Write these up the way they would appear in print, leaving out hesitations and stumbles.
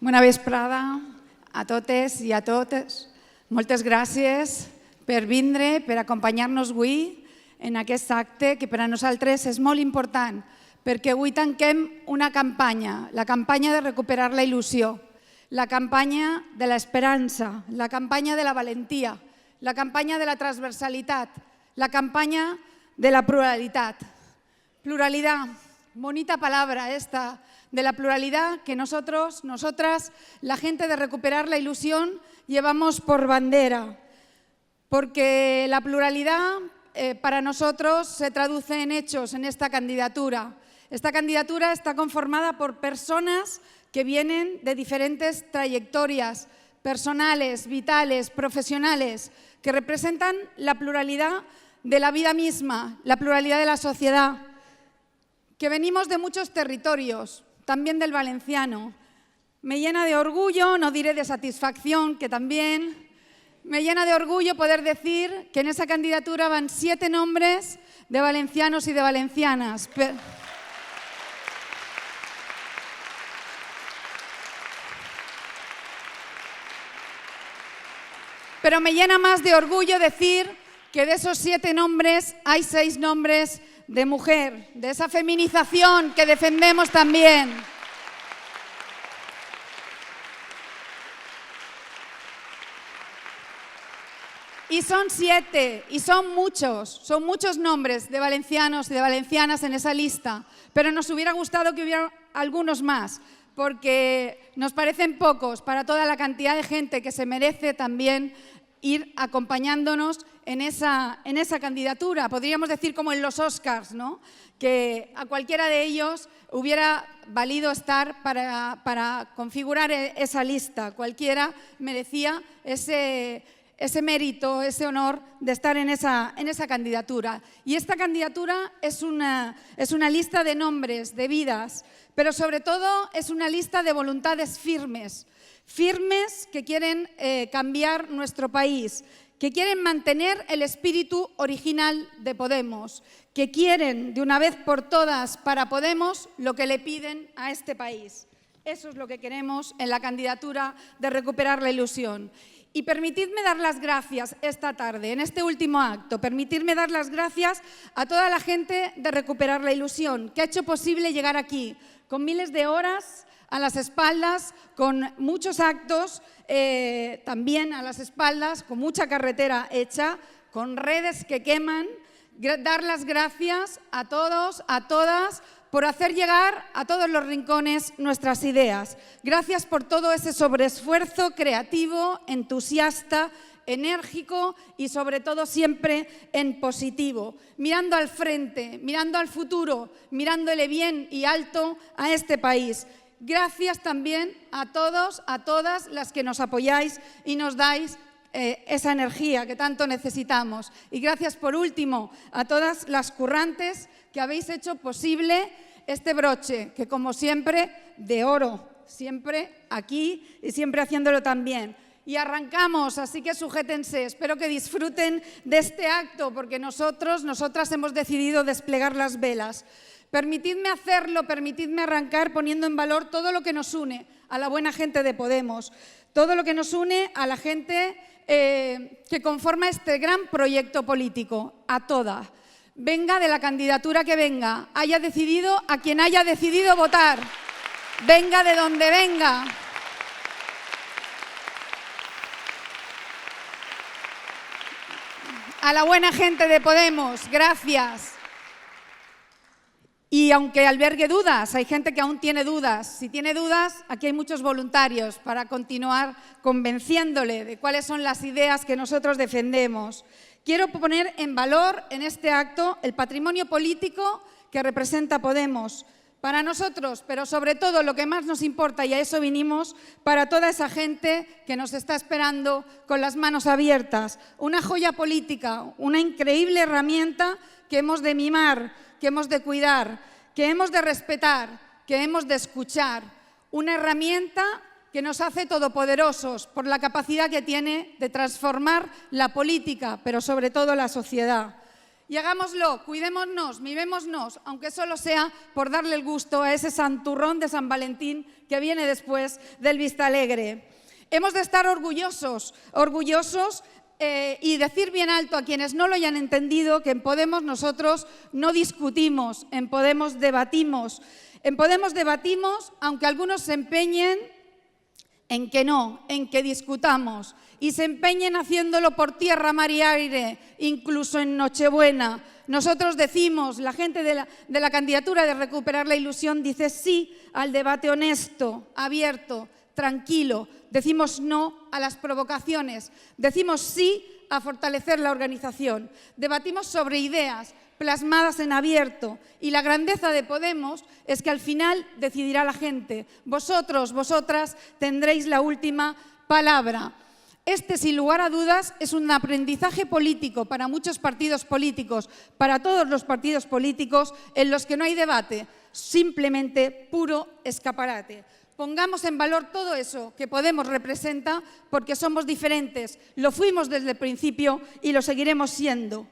Bona vesprada a totes i a totes. Moltes gràcies per vindre, per acompanyar-nos avui en aquest acte que per a nosaltres és molt important, perquè avui tanquem una campanya, la campanya de recuperar la il·lusió, la campanya de l'esperança, la campanya de la valentia, la campanya de la transversalitat, la campanya de la pluralitat. Pluralidad, bonita palabra esta, de la pluralidad que nosotros, nosotras, la gente de Recuperar la Ilusión, llevamos por bandera, porque la pluralidad para nosotros se traduce en hechos en esta candidatura. Esta candidatura está conformada por personas que vienen de diferentes trayectorias personales, vitales, profesionales, que representan la pluralidad de la vida misma, la pluralidad de la sociedad, que venimos de muchos territorios, también del valenciano. Me llena de orgullo, no diré de satisfacción, que también me llena de orgullo poder decir que en esa candidatura van 7 nombres de valencianos y de valencianas. Pero me llena más de orgullo decir que de esos 7 nombres hay 6 nombres de mujer, de esa feminización que defendemos también. Y son 7, y son muchos nombres de valencianos y de valencianas en esa lista, pero nos hubiera gustado que hubiera algunos más, porque nos parecen pocos para toda la cantidad de gente que se merece también ir acompañándonos en esa candidatura. Podríamos decir como en los Oscars, ¿no? Que a cualquiera de ellos hubiera valido estar para configurar esa lista. Cualquiera merecía ese mérito, ese honor de estar en esa candidatura. Y esta candidatura es una lista de nombres, de vidas, pero sobre todo es una lista de voluntades firmes que quieren cambiar nuestro país, que quieren mantener el espíritu original de Podemos, que quieren de una vez por todas para Podemos lo que le piden a este país. Eso es lo que queremos en la candidatura de Recuperar la Ilusión. Y permitidme dar las gracias esta tarde, en este último acto, permitidme dar las gracias a toda la gente de Recuperar la Ilusión, que ha hecho posible llegar aquí, con miles de horas a las espaldas, con muchos actos también a las espaldas, con mucha carretera hecha, con redes que queman. Dar las gracias a todos, a todas, por hacer llegar a todos los rincones nuestras ideas. Gracias por todo ese sobreesfuerzo creativo, entusiasta, enérgico y sobre todo siempre en positivo, mirando al frente, mirando al futuro, mirándole bien y alto a este país. Gracias también a todos, a todas las que nos apoyáis y nos dais esa energía que tanto necesitamos. Y gracias por último a todas las currantes que habéis hecho posible este broche, que como siempre, de oro, siempre aquí y siempre haciéndolo también. Y arrancamos, así que sujétense, espero que disfruten de este acto, porque nosotras hemos decidido desplegar las velas. Permitidme hacerlo, permitidme arrancar poniendo en valor todo lo que nos une a la buena gente de Podemos, todo lo que nos une a la gente que conforma este gran proyecto político, a toda. Venga de la candidatura que venga, haya decidido a quien haya decidido votar, venga de donde venga. A la buena gente de Podemos, gracias. Y aunque albergue dudas, hay gente que aún tiene dudas. Si tiene dudas, aquí hay muchos voluntarios para continuar convenciéndole de cuáles son las ideas que nosotros defendemos. Quiero poner en valor en este acto el patrimonio político que representa Podemos para nosotros, pero sobre todo lo que más nos importa, y a eso vinimos, para toda esa gente que nos está esperando con las manos abiertas. Una joya política, una increíble herramienta que hemos de mimar, que hemos de cuidar, que hemos de respetar, que hemos de escuchar. Una herramienta que nos hace todopoderosos por la capacidad que tiene de transformar la política, pero sobre todo la sociedad. Y hagámoslo, cuidémonos, mimémonos, aunque solo sea por darle el gusto a ese santurrón de San Valentín que viene después del Vistalegre. Hemos de estar orgullosos y decir bien alto a quienes no lo hayan entendido que en Podemos nosotros no discutimos, en Podemos debatimos. En Podemos debatimos, aunque algunos se empeñen en que no, en que discutamos y se empeñen haciéndolo por tierra, mar y aire, incluso en Nochebuena. Nosotros decimos, la gente de la candidatura de Recuperar la Ilusión dice sí al debate honesto, abierto, tranquilo. Decimos no a las provocaciones, decimos sí a fortalecer la organización. Debatimos sobre ideas plasmadas en abierto y la grandeza de Podemos es que al final decidirá la gente. Vosotros, vosotras tendréis la última palabra. Este, sin lugar a dudas, es un aprendizaje político para muchos partidos políticos, para todos los partidos políticos en los que no hay debate, simplemente puro escaparate. Pongamos en valor todo eso que Podemos representa porque somos diferentes, lo fuimos desde el principio y lo seguiremos siendo.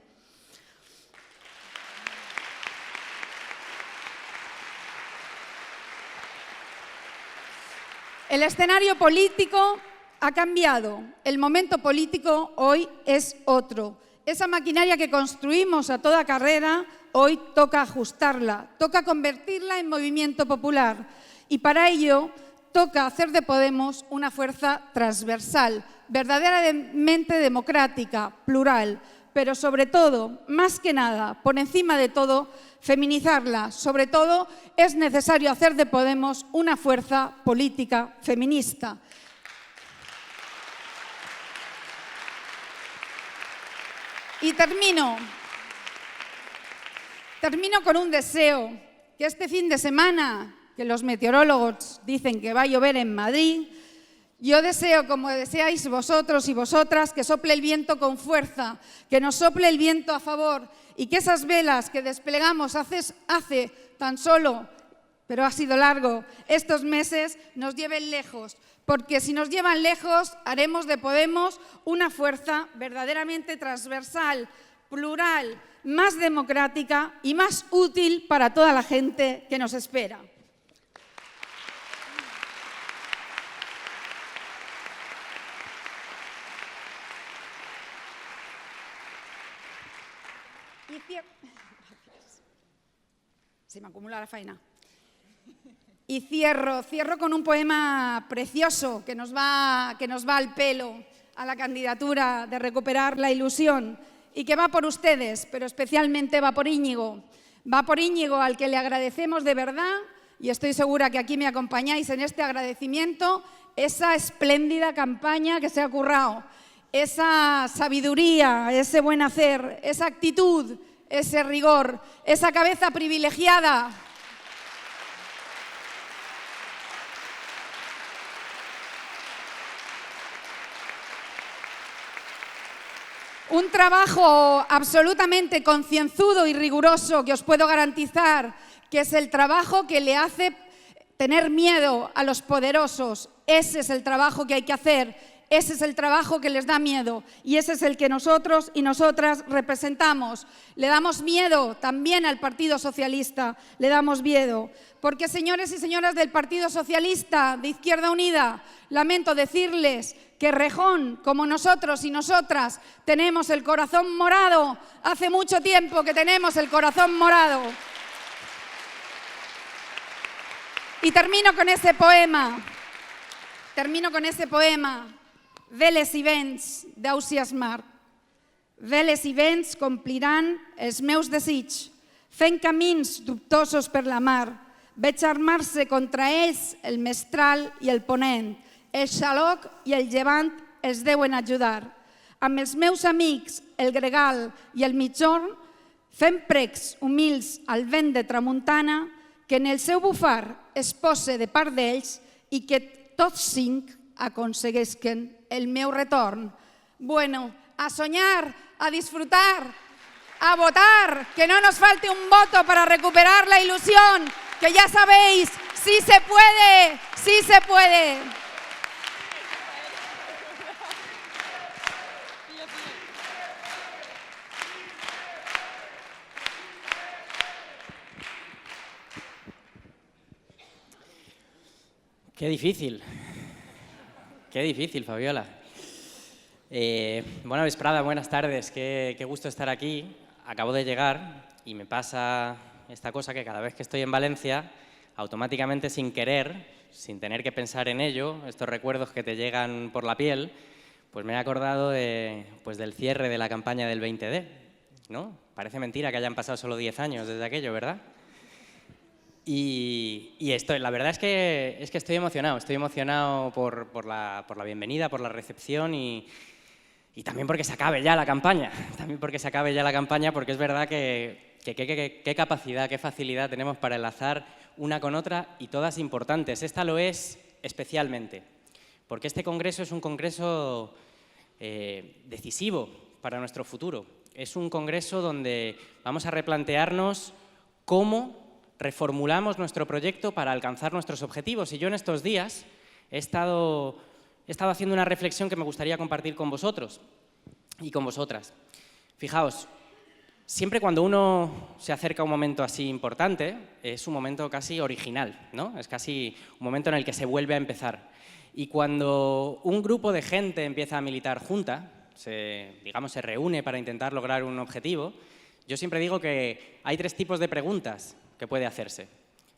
El escenario político ha cambiado, el momento político hoy es otro. Esa maquinaria que construimos a toda carrera, hoy toca ajustarla, toca convertirla en movimiento popular y para ello toca hacer de Podemos una fuerza transversal, verdaderamente democrática, plural, pero sobre todo, más que nada, por encima de todo, feminizarla. Sobre todo, es necesario hacer de Podemos una fuerza política feminista. Y termino con un deseo, que este fin de semana, que los meteorólogos dicen que va a llover en Madrid, yo deseo, como deseáis vosotros y vosotras, que sople el viento con fuerza, que nos sople el viento a favor y que esas velas que desplegamos hace tan solo, pero ha sido largo, estos meses nos lleven lejos. Porque si nos llevan lejos, haremos de Podemos una fuerza verdaderamente transversal, plural, más democrática y más útil para toda la gente que nos espera. Se me acumula la faena. Y cierro con un poema precioso que nos va al pelo a la candidatura de Recuperar la Ilusión y que va por ustedes, pero especialmente va por Íñigo. Va por Íñigo, al que le agradecemos de verdad, y estoy segura que aquí me acompañáis en este agradecimiento, esa espléndida campaña que se ha currado, esa sabiduría, ese buen hacer, esa actitud, ese rigor, esa cabeza privilegiada. Un trabajo absolutamente concienzudo y riguroso que os puedo garantizar que es el trabajo que le hace tener miedo a los poderosos. Ese es el trabajo que hay que hacer, ese es el trabajo que les da miedo y ese es el que nosotros y nosotras representamos. Le damos miedo también al Partido Socialista, le damos miedo. Porque, señores y señoras del Partido Socialista, de Izquierda Unida, lamento decirles que Rejón, como nosotros y nosotras, tenemos el corazón morado. Hace mucho tiempo que tenemos el corazón morado. Y termino con ese poema. Veles i vents d'Ausiàs Marc. Veles i vents compliran els meus desigs. Fent camins dubtosos per la mar, veig armar-se contra ells el mestral i el ponent. El xaloc i el llevant els deuen ajudar. Amb els meus amics, el gregal i el migjorn, fem precs humils al vent de tramuntana, que en el seu bufar es pose de part d'ells i que tots cinc aconseguisquen el meu retorn. Bueno, a soñar, a disfrutar, a votar, que no nos falte un voto para recuperar la ilusión, que ya sabéis, sí se puede, sí se puede. Qué difícil, Fabiola. Buena vesprada, buenas tardes, qué gusto estar aquí. Acabo de llegar y me pasa esta cosa que cada vez que estoy en Valencia, automáticamente sin querer, sin tener que pensar en ello, estos recuerdos que te llegan por la piel, pues me he acordado del cierre de la campaña del 20D, ¿no? Parece mentira que hayan pasado solo 10 años desde aquello, ¿verdad? Y la verdad es que estoy emocionado por la bienvenida, por la recepción y también porque se acabe ya la campaña, porque es verdad que qué capacidad, qué facilidad tenemos para enlazar una con otra y todas importantes. Esta lo es especialmente, porque este congreso es un congreso decisivo para nuestro futuro. Es un congreso donde vamos a replantearnos cómo reformulamos nuestro proyecto para alcanzar nuestros objetivos. Y yo en estos días he estado haciendo una reflexión que me gustaría compartir con vosotros y con vosotras. Fijaos, siempre cuando uno se acerca a un momento así importante, es un momento casi original, ¿no? Es casi un momento en el que se vuelve a empezar. Y cuando un grupo de gente empieza a militar junta, se reúne para intentar lograr un objetivo, yo siempre digo que hay 3 tipos de preguntas que puede hacerse.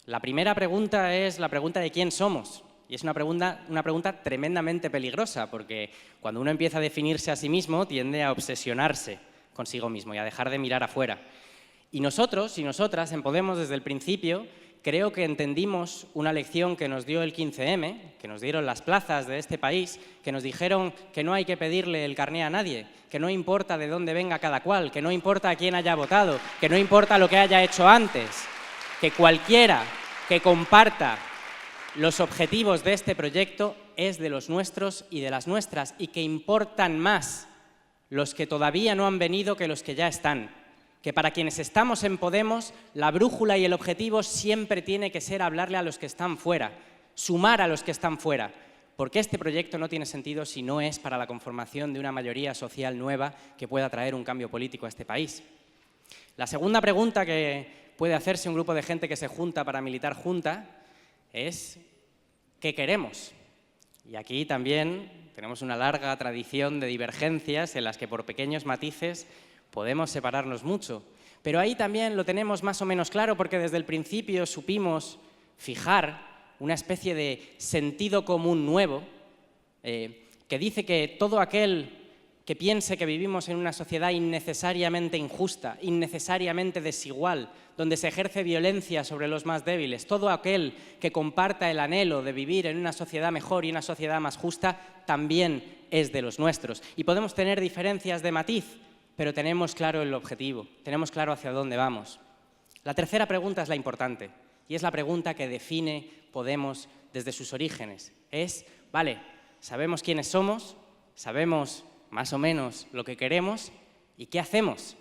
La primera pregunta es la pregunta de quién somos. Y es una pregunta tremendamente peligrosa, porque cuando uno empieza a definirse a sí mismo, tiende a obsesionarse consigo mismo y a dejar de mirar afuera. Y nosotros y nosotras en Podemos, desde el principio, creo que entendimos una lección que nos dio el 15M, que nos dieron las plazas de este país, que nos dijeron que no hay que pedirle el carné a nadie, que no importa de dónde venga cada cual, que no importa a quién haya votado, que no importa lo que haya hecho antes, que cualquiera que comparta los objetivos de este proyecto es de los nuestros y de las nuestras, y que importan más los que todavía no han venido que los que ya están. Que para quienes estamos en Podemos, la brújula y el objetivo siempre tiene que ser hablarle a los que están fuera, sumar a los que están fuera, porque este proyecto no tiene sentido si no es para la conformación de una mayoría social nueva que pueda traer un cambio político a este país. La segunda pregunta que puede hacerse un grupo de gente que se junta para militar junta es ¿qué queremos? Y aquí también tenemos una larga tradición de divergencias en las que por pequeños matices podemos separarnos mucho. Pero ahí también lo tenemos más o menos claro, porque desde el principio supimos fijar una especie de sentido común nuevo que dice que todo aquel que piense que vivimos en una sociedad innecesariamente injusta, innecesariamente desigual, donde se ejerce violencia sobre los más débiles, todo aquel que comparta el anhelo de vivir en una sociedad mejor y una sociedad más justa, también es de los nuestros. Y podemos tener diferencias de matiz, pero tenemos claro el objetivo, tenemos claro hacia dónde vamos. La tercera pregunta es la importante, y es la pregunta que define Podemos desde sus orígenes. Es, vale, sabemos quiénes somos, sabemos más o menos lo que queremos, ¿y qué hacemos?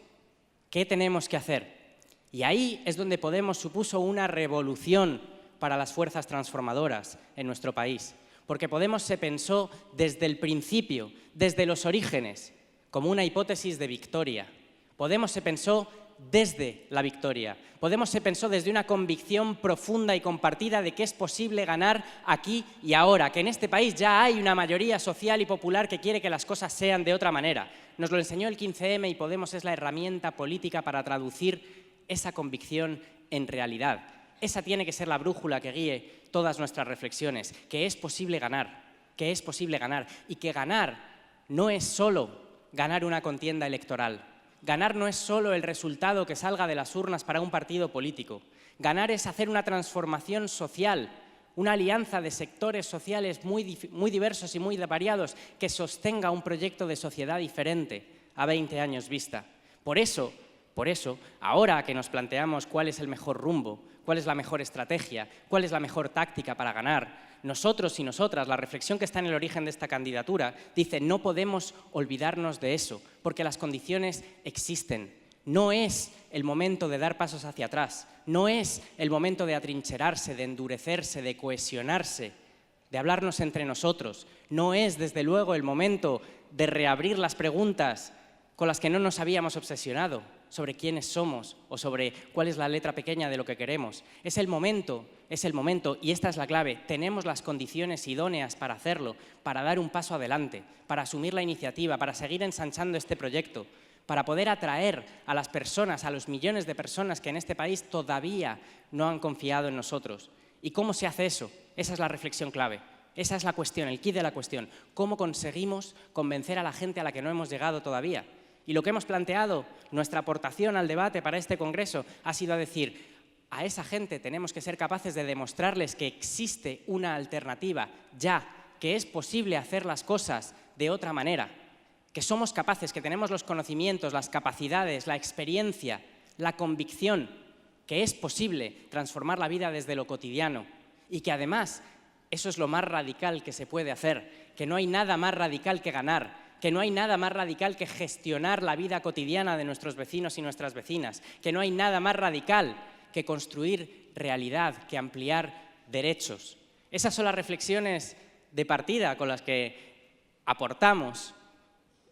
¿Qué tenemos que hacer? Y ahí es donde Podemos supuso una revolución para las fuerzas transformadoras en nuestro país, porque Podemos se pensó desde el principio, desde los orígenes, como una hipótesis de victoria. Podemos se pensó desde la victoria. Podemos se pensó desde una convicción profunda y compartida de que es posible ganar aquí y ahora, que en este país ya hay una mayoría social y popular que quiere que las cosas sean de otra manera. Nos lo enseñó el 15M y Podemos es la herramienta política para traducir esa convicción en realidad. Esa tiene que ser la brújula que guíe todas nuestras reflexiones, que es posible ganar, y que ganar no es solo ganar una contienda electoral. Ganar no es solo el resultado que salga de las urnas para un partido político. Ganar es hacer una transformación social, una alianza de sectores sociales muy diversos y muy variados que sostenga un proyecto de sociedad diferente a 20 años vista. Por eso, ahora que nos planteamos cuál es el mejor rumbo, cuál es la mejor estrategia, cuál es la mejor táctica para ganar, nosotros y nosotras, la reflexión que está en el origen de esta candidatura, dice no podemos olvidarnos de eso, porque las condiciones existen. No es el momento de dar pasos hacia atrás, no es el momento de atrincherarse, de endurecerse, de cohesionarse, de hablarnos entre nosotros. No es, desde luego, el momento de reabrir las preguntas con las que no nos habíamos obsesionado. sobre quiénes somos o sobre cuál es la letra pequeña de lo que queremos. Es el momento, y esta es la clave. Tenemos las condiciones idóneas para hacerlo, para dar un paso adelante, para asumir la iniciativa, para seguir ensanchando este proyecto, para poder atraer a las personas, a los millones de personas que en este país todavía no han confiado en nosotros. ¿Y cómo se hace eso? Esa es la reflexión clave. Esa es la cuestión, el quid de la cuestión. ¿Cómo conseguimos convencer a la gente a la que no hemos llegado todavía? Y lo que hemos planteado, nuestra aportación al debate para este congreso, ha sido a decir, a esa gente tenemos que ser capaces de demostrarles que existe una alternativa ya, que es posible hacer las cosas de otra manera, que somos capaces, que tenemos los conocimientos, las capacidades, la experiencia, la convicción, que es posible transformar la vida desde lo cotidiano y que además eso es lo más radical que se puede hacer, que no hay nada más radical que ganar, que no hay nada más radical que gestionar la vida cotidiana de nuestros vecinos y nuestras vecinas, que no hay nada más radical que construir realidad, que ampliar derechos. Esas son las reflexiones de partida con las que aportamos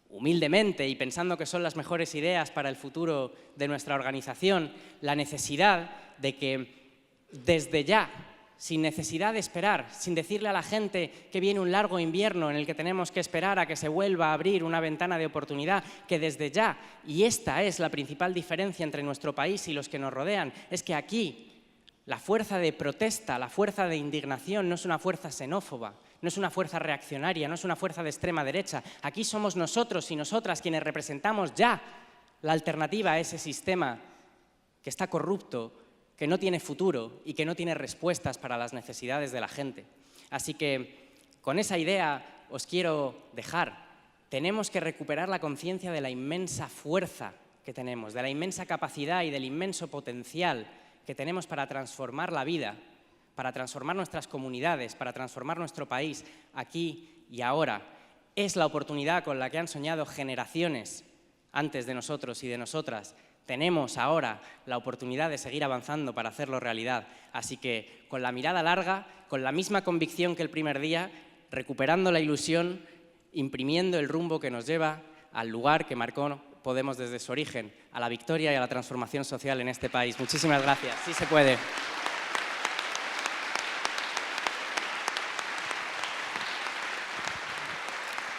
humildemente y pensando que son las mejores ideas para el futuro de nuestra organización, la necesidad de que desde ya, sin necesidad de esperar, sin decirle a la gente que viene un largo invierno en el que tenemos que esperar a que se vuelva a abrir una ventana de oportunidad, que desde ya, y esta es la principal diferencia entre nuestro país y los que nos rodean, es que aquí la fuerza de protesta, la fuerza de indignación no es una fuerza xenófoba, no es una fuerza reaccionaria, no es una fuerza de extrema derecha. Aquí somos nosotros y nosotras quienes representamos ya la alternativa a ese sistema que está corrupto, que no tiene futuro y que no tiene respuestas para las necesidades de la gente. Así que con esa idea os quiero dejar. Tenemos que recuperar la conciencia de la inmensa fuerza que tenemos, de la inmensa capacidad y del inmenso potencial que tenemos para transformar la vida, para transformar nuestras comunidades, para transformar nuestro país aquí y ahora. Es la oportunidad con la que han soñado generaciones antes de nosotros y de nosotras. Tenemos ahora la oportunidad de seguir avanzando para hacerlo realidad. Así que con la mirada larga, con la misma convicción que el primer día, recuperando la ilusión, imprimiendo el rumbo que nos lleva al lugar que marcó Podemos desde su origen, a la victoria y a la transformación social en este país. Muchísimas gracias. Sí se puede.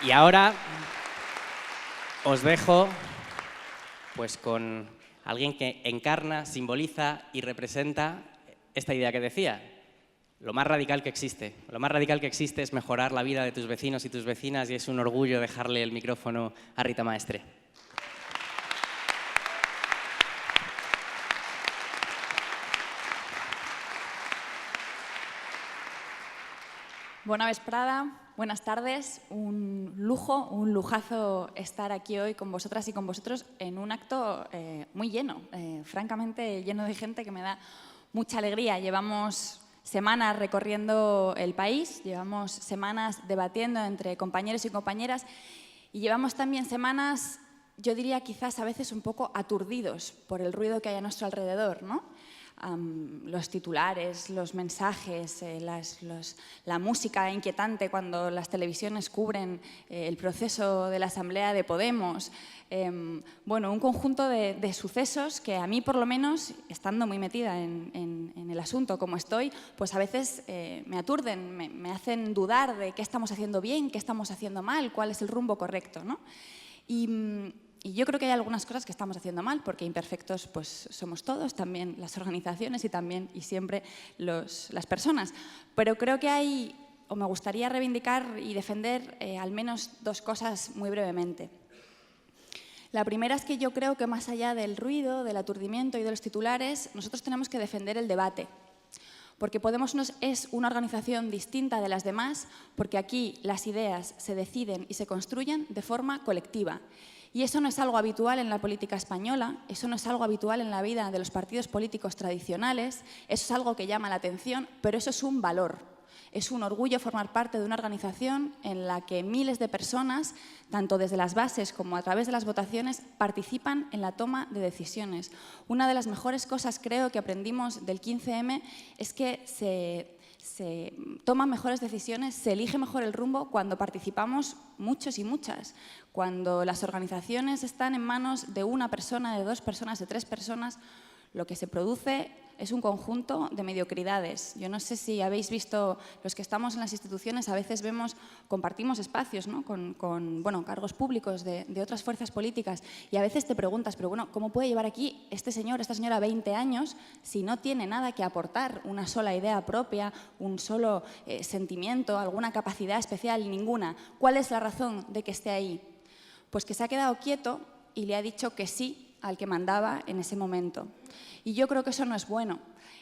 Y ahora os dejo pues con alguien que encarna, simboliza y representa esta idea que decía. Lo más radical que existe. Lo más radical que existe es mejorar la vida de tus vecinos y tus vecinas y es un orgullo dejarle el micrófono a Rita Maestre. Bona vesprada, buenas tardes. Un lujo, un lujazo estar aquí hoy con vosotras y con vosotros en un acto muy lleno, francamente lleno de gente que me da mucha alegría. Llevamos semanas recorriendo el país, llevamos semanas debatiendo entre compañeros y compañeras y llevamos también semanas, yo diría quizás a veces un poco aturdidos por el ruido que hay a nuestro alrededor, ¿no? Los titulares, los mensajes, la música inquietante cuando las televisiones cubren el proceso de la Asamblea de Podemos. Bueno, un conjunto de sucesos que a mí, por lo menos, estando muy metida en el asunto como estoy, pues a veces me aturden, me hacen dudar de qué estamos haciendo bien, qué estamos haciendo mal, cuál es el rumbo correcto, ¿no? Y yo creo que hay algunas cosas que estamos haciendo mal, porque imperfectos pues, somos todos, también las organizaciones y también y siempre las personas. Pero creo que hay, o me gustaría reivindicar y defender al menos dos cosas muy brevemente. La primera es que yo creo que más allá del ruido, del aturdimiento y de los titulares, nosotros tenemos que defender el debate. Porque Podemos es una organización distinta de las demás, porque aquí las ideas se deciden y se construyen de forma colectiva. Y eso no es algo habitual en la política española, eso no es algo habitual en la vida de los partidos políticos tradicionales, eso es algo que llama la atención, pero eso es un valor. Es un orgullo formar parte de una organización en la que miles de personas, tanto desde las bases como a través de las votaciones, participan en la toma de decisiones. Una de las mejores cosas, creo, que aprendimos del 15M es que se toman mejores decisiones, se elige mejor el rumbo cuando participamos muchos y muchas, cuando las organizaciones están en manos de una persona, de 2 personas, de 3 personas. Lo que se produce es un conjunto de mediocridades. Yo no sé si habéis visto, los que estamos en las instituciones, a veces compartimos espacios, ¿no? con cargos públicos de otras fuerzas políticas, y a veces te preguntas, pero bueno, ¿cómo puede llevar aquí este señor, esta señora 20 años si no tiene nada que aportar, una sola idea propia, un solo sentimiento, alguna capacidad especial, ninguna? ¿Cuál es la razón de que esté ahí? Pues que se ha quedado quieto y le ha dicho que sí al que mandaba en ese momento. Y yo creo que eso no es bueno.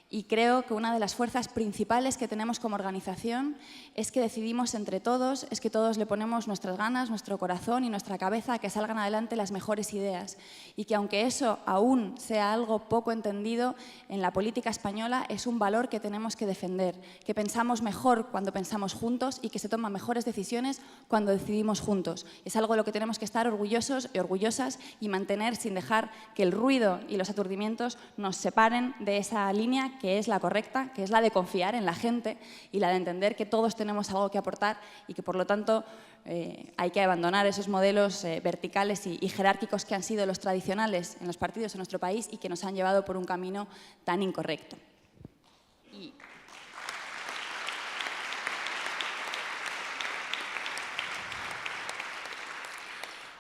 Y creo que una de las fuerzas principales que tenemos como organización es que decidimos entre todos, es que todos le ponemos nuestras ganas, nuestro corazón y nuestra cabeza a que salgan adelante las mejores ideas. Y que aunque eso aún sea algo poco entendido en la política española, es un valor que tenemos que defender, que pensamos mejor cuando pensamos juntos y que se toman mejores decisiones cuando decidimos juntos. Es algo de lo que tenemos que estar orgullosos y orgullosas y mantener sin dejar que el ruido y los aturdimientos nos separen de esa línea que es la correcta, que es la de confiar en la gente y la de entender que todos tenemos algo que aportar y que, por lo tanto, hay que abandonar esos modelos verticales y jerárquicos que han sido los tradicionales en los partidos en nuestro país y que nos han llevado por un camino tan incorrecto.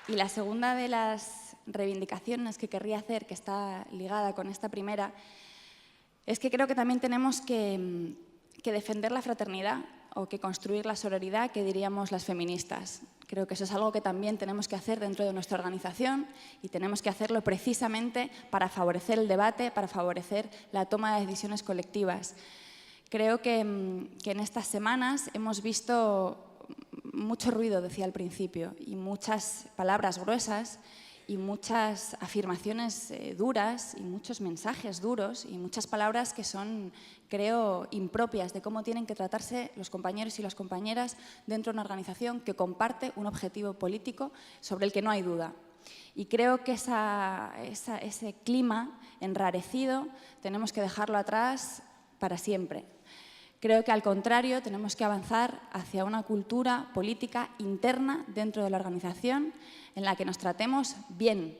Y la segunda de las reivindicaciones que querría hacer, que está ligada con esta primera, es que creo que también tenemos que defender la fraternidad o que construir la sororidad, que diríamos las feministas. Creo que eso es algo que también tenemos que hacer dentro de nuestra organización y tenemos que hacerlo precisamente para favorecer el debate, para favorecer la toma de decisiones colectivas. Creo que en estas semanas hemos visto mucho ruido, decía al principio, y muchas palabras gruesas, y muchas afirmaciones duras y muchos mensajes duros y muchas palabras que son, creo, impropias de cómo tienen que tratarse los compañeros y las compañeras dentro de una organización que comparte un objetivo político sobre el que no hay duda. Y creo que ese clima enrarecido tenemos que dejarlo atrás para siempre. Creo que, al contrario, tenemos que avanzar hacia una cultura política interna dentro de la organización en la que nos tratemos bien.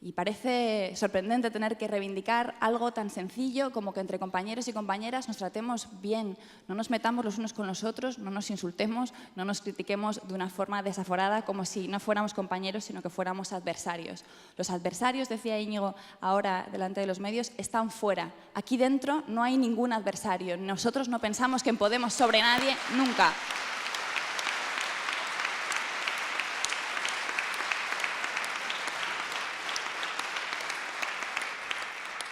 Y parece sorprendente tener que reivindicar algo tan sencillo como que entre compañeros y compañeras nos tratemos bien, no nos metamos los unos con los otros, no nos insultemos, no nos critiquemos de una forma desaforada como si no fuéramos compañeros, sino que fuéramos adversarios. Los adversarios, decía Íñigo ahora delante de los medios, están fuera. Aquí dentro no hay ningún adversario. Nosotros no pensamos que podemos sobre nadie nunca.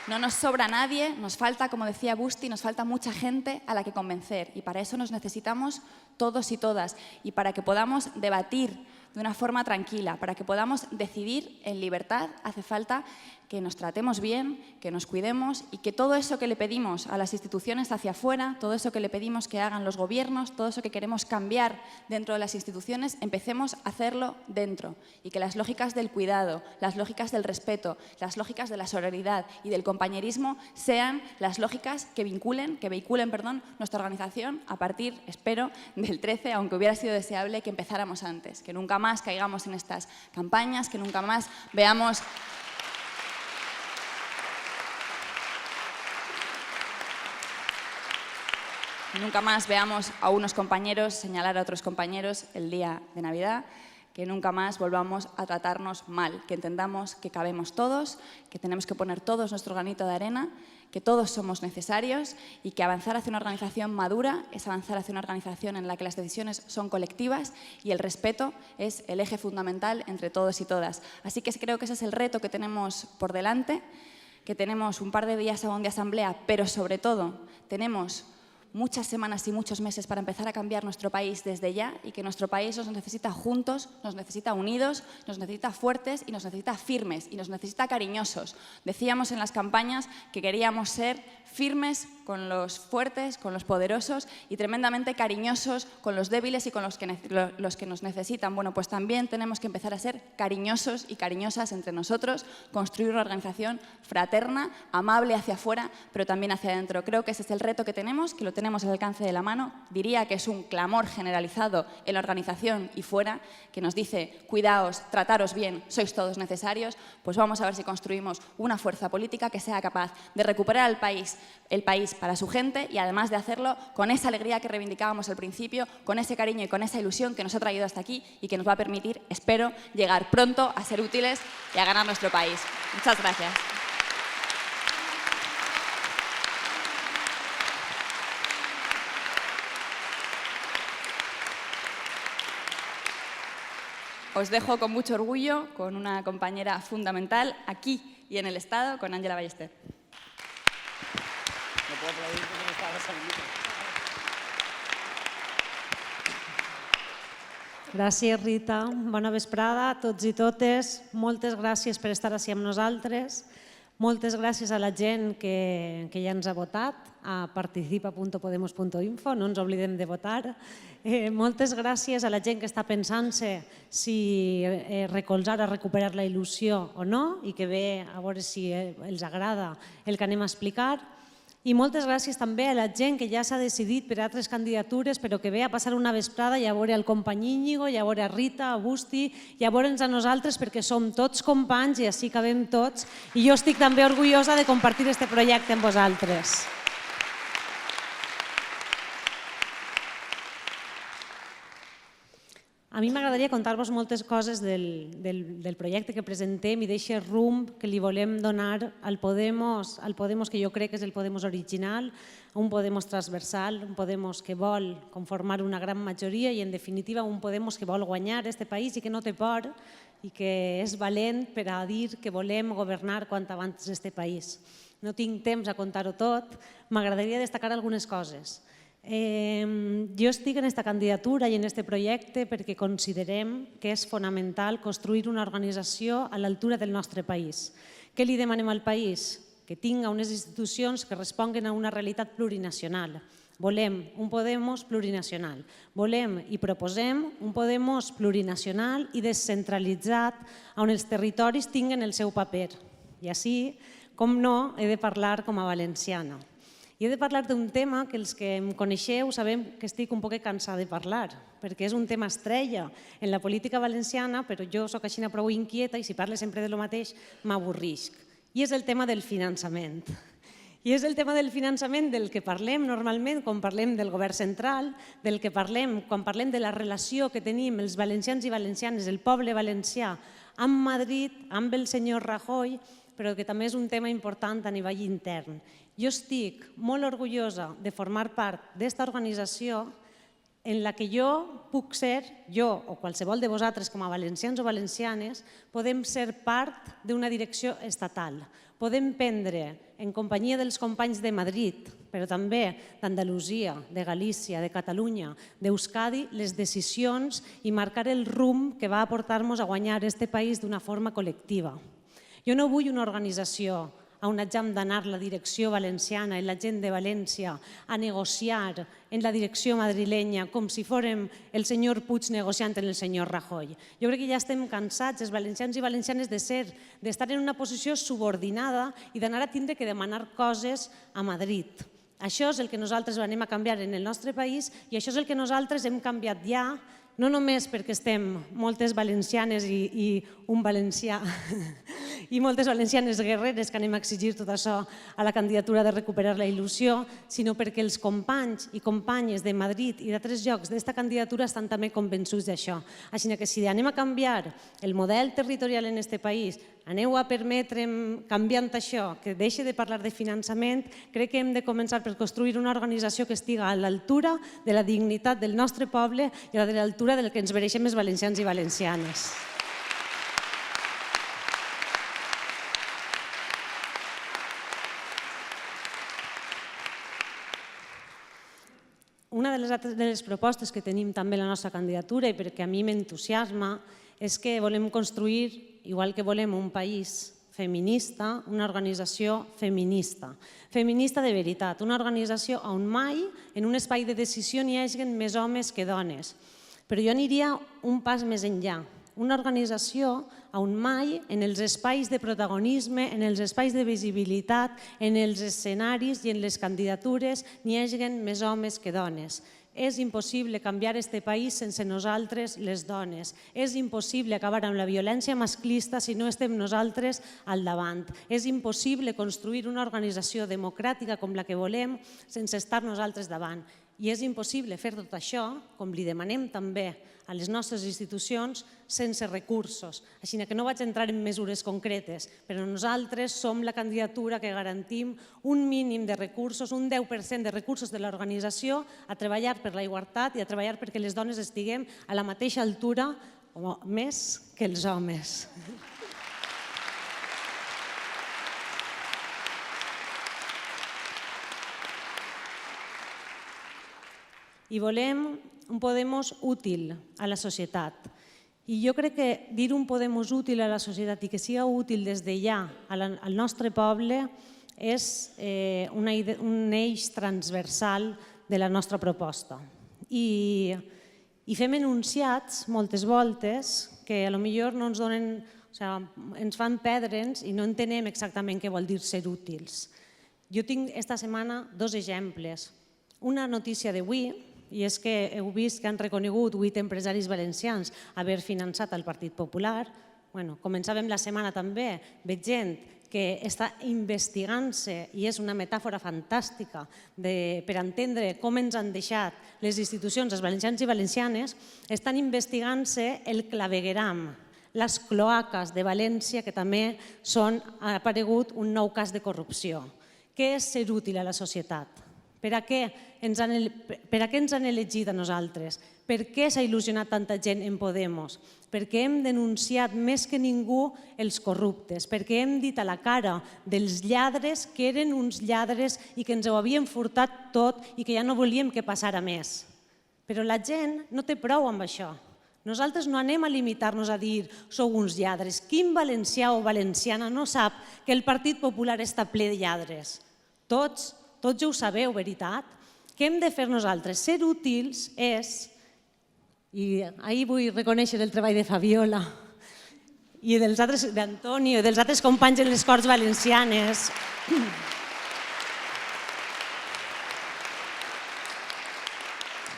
No nos sobra nadie, nos falta, como decía Busti, nos falta mucha gente a la que convencer y para eso nos necesitamos todos y todas y para que podamos debatir de una forma tranquila, para que podamos decidir en libertad, hace falta que nos tratemos bien, que nos cuidemos y que todo eso que le pedimos a las instituciones hacia afuera, todo eso que le pedimos que hagan los gobiernos, todo eso que queremos cambiar dentro de las instituciones, empecemos a hacerlo dentro y que las lógicas del cuidado, las lógicas del respeto, las lógicas de la sororidad y del compañerismo sean las lógicas que vehiculen, nuestra organización a partir, espero, del 13, aunque hubiera sido deseable que empezáramos antes, que nunca más caigamos en estas campañas, que nunca más veamos a unos compañeros señalar a otros compañeros el día de Navidad, que nunca más volvamos a tratarnos mal, que entendamos que cabemos todos, que tenemos que poner todos nuestro granito de arena, que todos somos necesarios y que avanzar hacia una organización madura es avanzar hacia una organización en la que las decisiones son colectivas y el respeto es el eje fundamental entre todos y todas. Así que creo que ese es el reto que tenemos por delante, que tenemos un par de días aún de asamblea, pero sobre todo tenemos muchas semanas y muchos meses para empezar a cambiar nuestro país desde ya y que nuestro país nos necesita juntos, nos necesita unidos, nos necesita fuertes y nos necesita firmes y nos necesita cariñosos. Decíamos en las campañas que queríamos ser firmes con los fuertes, con los poderosos y tremendamente cariñosos con los débiles y con los que nos necesitan. Bueno, pues también tenemos que empezar a ser cariñosos y cariñosas entre nosotros, construir una organización fraterna, amable hacia afuera, pero también hacia adentro. Creo que ese es el reto que tenemos, que lo tenemos al alcance de la mano. Diría que es un clamor generalizado en la organización y fuera, que nos dice, cuidaos, trataros bien, sois todos necesarios. Pues vamos a ver si construimos una fuerza política que sea capaz de recuperar el país para su gente y además de hacerlo con esa alegría que reivindicábamos al principio, con ese cariño y con esa ilusión que nos ha traído hasta aquí y que nos va a permitir, espero, llegar pronto a ser útiles y a ganar nuestro país. Muchas gracias. Os dejo con mucho orgullo con una compañera fundamental aquí y en el Estado, con Ángela Ballester. No puedo aplaudir porque no estaba saliendo. Gràcies, Rita. Bona vesprada a tots i totes. Moltes gràcies per estar ací amb nosaltres. Moltes gràcies a la gent que ja ens ha votat a participa.podemos.info, no ens oblidem de votar. Moltes gràcies a la gent que està pensant-se si recolzar a recuperar la il·lusió o no i que ve a veure si els agrada el que anem a explicar. I moltes gràcies també a la gent que ja s'ha decidit per altres candidatures però que ve a passar una vesprada i a veure el company Íñigo, i a veure a Rita, a Busti, i a veure'ns a nosaltres perquè som tots companys i així cabem tots. I jo estic també orgullosa de compartir aquest projecte amb vosaltres. A mi m'agradaria contar-vos moltes coses del projecte que presentem i d'aquest rumb que li volem donar al Podemos que jo crec que és el Podemos original, un Podemos transversal, un Podemos que vol conformar una gran majoria i, en definitiva, un Podemos que vol guanyar aquest país i que no té por i que és valent per a dir que volem governar quant abans aquest país. No tinc temps a contar-ho tot, m'agradaria destacar algunes coses. Jo estic en aquesta candidatura i en aquest projecte perquè considerem que és fonamental construir una organització a l'altura del nostre país. Què li demanem al país? Que tinga unes institucions que responguen a una realitat plurinacional. Volem un Podemos plurinacional. Volem i proposem un Podemos plurinacional i descentralitzat on els territoris tinguen el seu paper. I així, com no, he de parlar com a valenciana. I he de parlar d'un tema que els que em coneixeu sabem que estic un poc cansada de parlar, perquè és un tema estrella en la política valenciana, però jo soc així prou inquieta i si parlo sempre de lo mateix m'avorrisc. I és el tema del finançament. I és el tema del finançament del que parlem normalment quan parlem del govern central, del que parlem quan parlem de la relació que tenim els valencians i valencianes, el poble valencià, amb Madrid, amb el senyor Rajoy, però que també és un tema important a nivell intern. Jo estic molt orgullosa de formar part d'esta organització en la que jo puc ser, jo o qualsevol de vosaltres com a valencians o valencianes, podem ser part d'una direcció estatal. Podem prendre, en companyia dels companys de Madrid, però també d'Andalusia, de Galícia, de Catalunya, d'Euskadi, les decisions i marcar el rumb que va a portar-nos a guanyar aquest país d'una forma col·lectiva. Jo no vull una organització on hàgim d'anar la direcció valenciana i la gent de València a negociar en la direcció madrilenya com si fórem el senyor Puig negociant amb el senyor Rajoy. Jo crec que ja estem cansats, els valencians i valencianes, d'estar en una posició subordinada i d'anar a tindre que demanar coses a Madrid. Això és el que nosaltres anem a canviar en el nostre país i això és el que nosaltres hem canviat ja, no només perquè estem moltes valencianes i un valencià i moltes valencianes guerreres que anem a exigir tot això a la candidatura de recuperar la il·lusió, sinó perquè els companys i companyes de Madrid i d'altres llocs d'esta candidatura estan també convençuts d'això. Així que si anem a canviar el model territorial en aquest país, aneu a permetre'm, canviant això, que deixi de parlar de finançament, crec que hem de començar per construir una organització que estiga a l'altura de la dignitat del nostre poble i a l'altura del que ens mereixem els valencians i valencianes. Una de les propostes que tenim també a la nostra candidatura i perquè a mi m'entusiasma és que volem construir, igual que volem un país feminista, una organització feminista. Feminista de veritat, una organització on mai en un espai de decisió n'hi hagi més homes que dones. Però jo aniria un pas més enllà. una organització on mai en els espais de protagonisme, en els espais de visibilitat, en els escenaris i en les candidatures n'hi hagin més homes que dones. És impossible canviar aquest país sense nosaltres, les dones. És impossible acabar amb la violència masclista si no estem nosaltres al davant. És impossible construir una organització democràtica com la que volem sense estar nosaltres davant. I és impossible fer tot això, com li demanem també a les nostres institucions, sense recursos. Així que no vaig entrar en mesures concretes, però nosaltres som la candidatura que garantim un mínim de recursos, un 10% de recursos de l'organització a treballar per la igualtat i a treballar perquè les dones estiguem a la mateixa altura o més que els homes. I volem un Podemos útil a la societat. I jo crec que dir un Podemos útil a la societat i que siga útil des de ja al nostre poble és un eix transversal de la nostra proposta. I fem enunciats moltes voltes que potser no ens donen, ens fan perdre'ns i no entenem exactament què vol dir ser útils. Jo tinc esta setmana dos exemples. Una notícia d'avui, i és que heu vist que han reconegut 8 empresaris valencians haver finançat el Partit Popular. Començàvem la setmana també, veig gent que està investigant-se, i és una metàfora fantàstica per entendre com ens han deixat les institucions, els valencians i valencianes, estan investigant-se el clavegueram, les cloaques de València, que també ha aparegut un nou cas de corrupció. Què és ser útil a la societat? Per a què ens han elegit a nosaltres? Per què s'ha il·lusionat tanta gent en Podemos? Perquè hem denunciat més que ningú els corruptes, perquè hem dit a la cara dels lladres que eren uns lladres i que ens ho havien furtat tot i que ja no volíem que passara més. Però la gent no té prou amb això. Nosaltres no anem a limitar-nos a dir sou uns lladres. Quin valencià o valenciana no sap que el Partit Popular està ple de lladres? Tots ja ho sabeu, veritat? Què hem de fer nosaltres? Ser útils és, i ahir vull reconèixer el treball de Fabiola i d'Antonio i dels altres companys en les Corts Valencianes.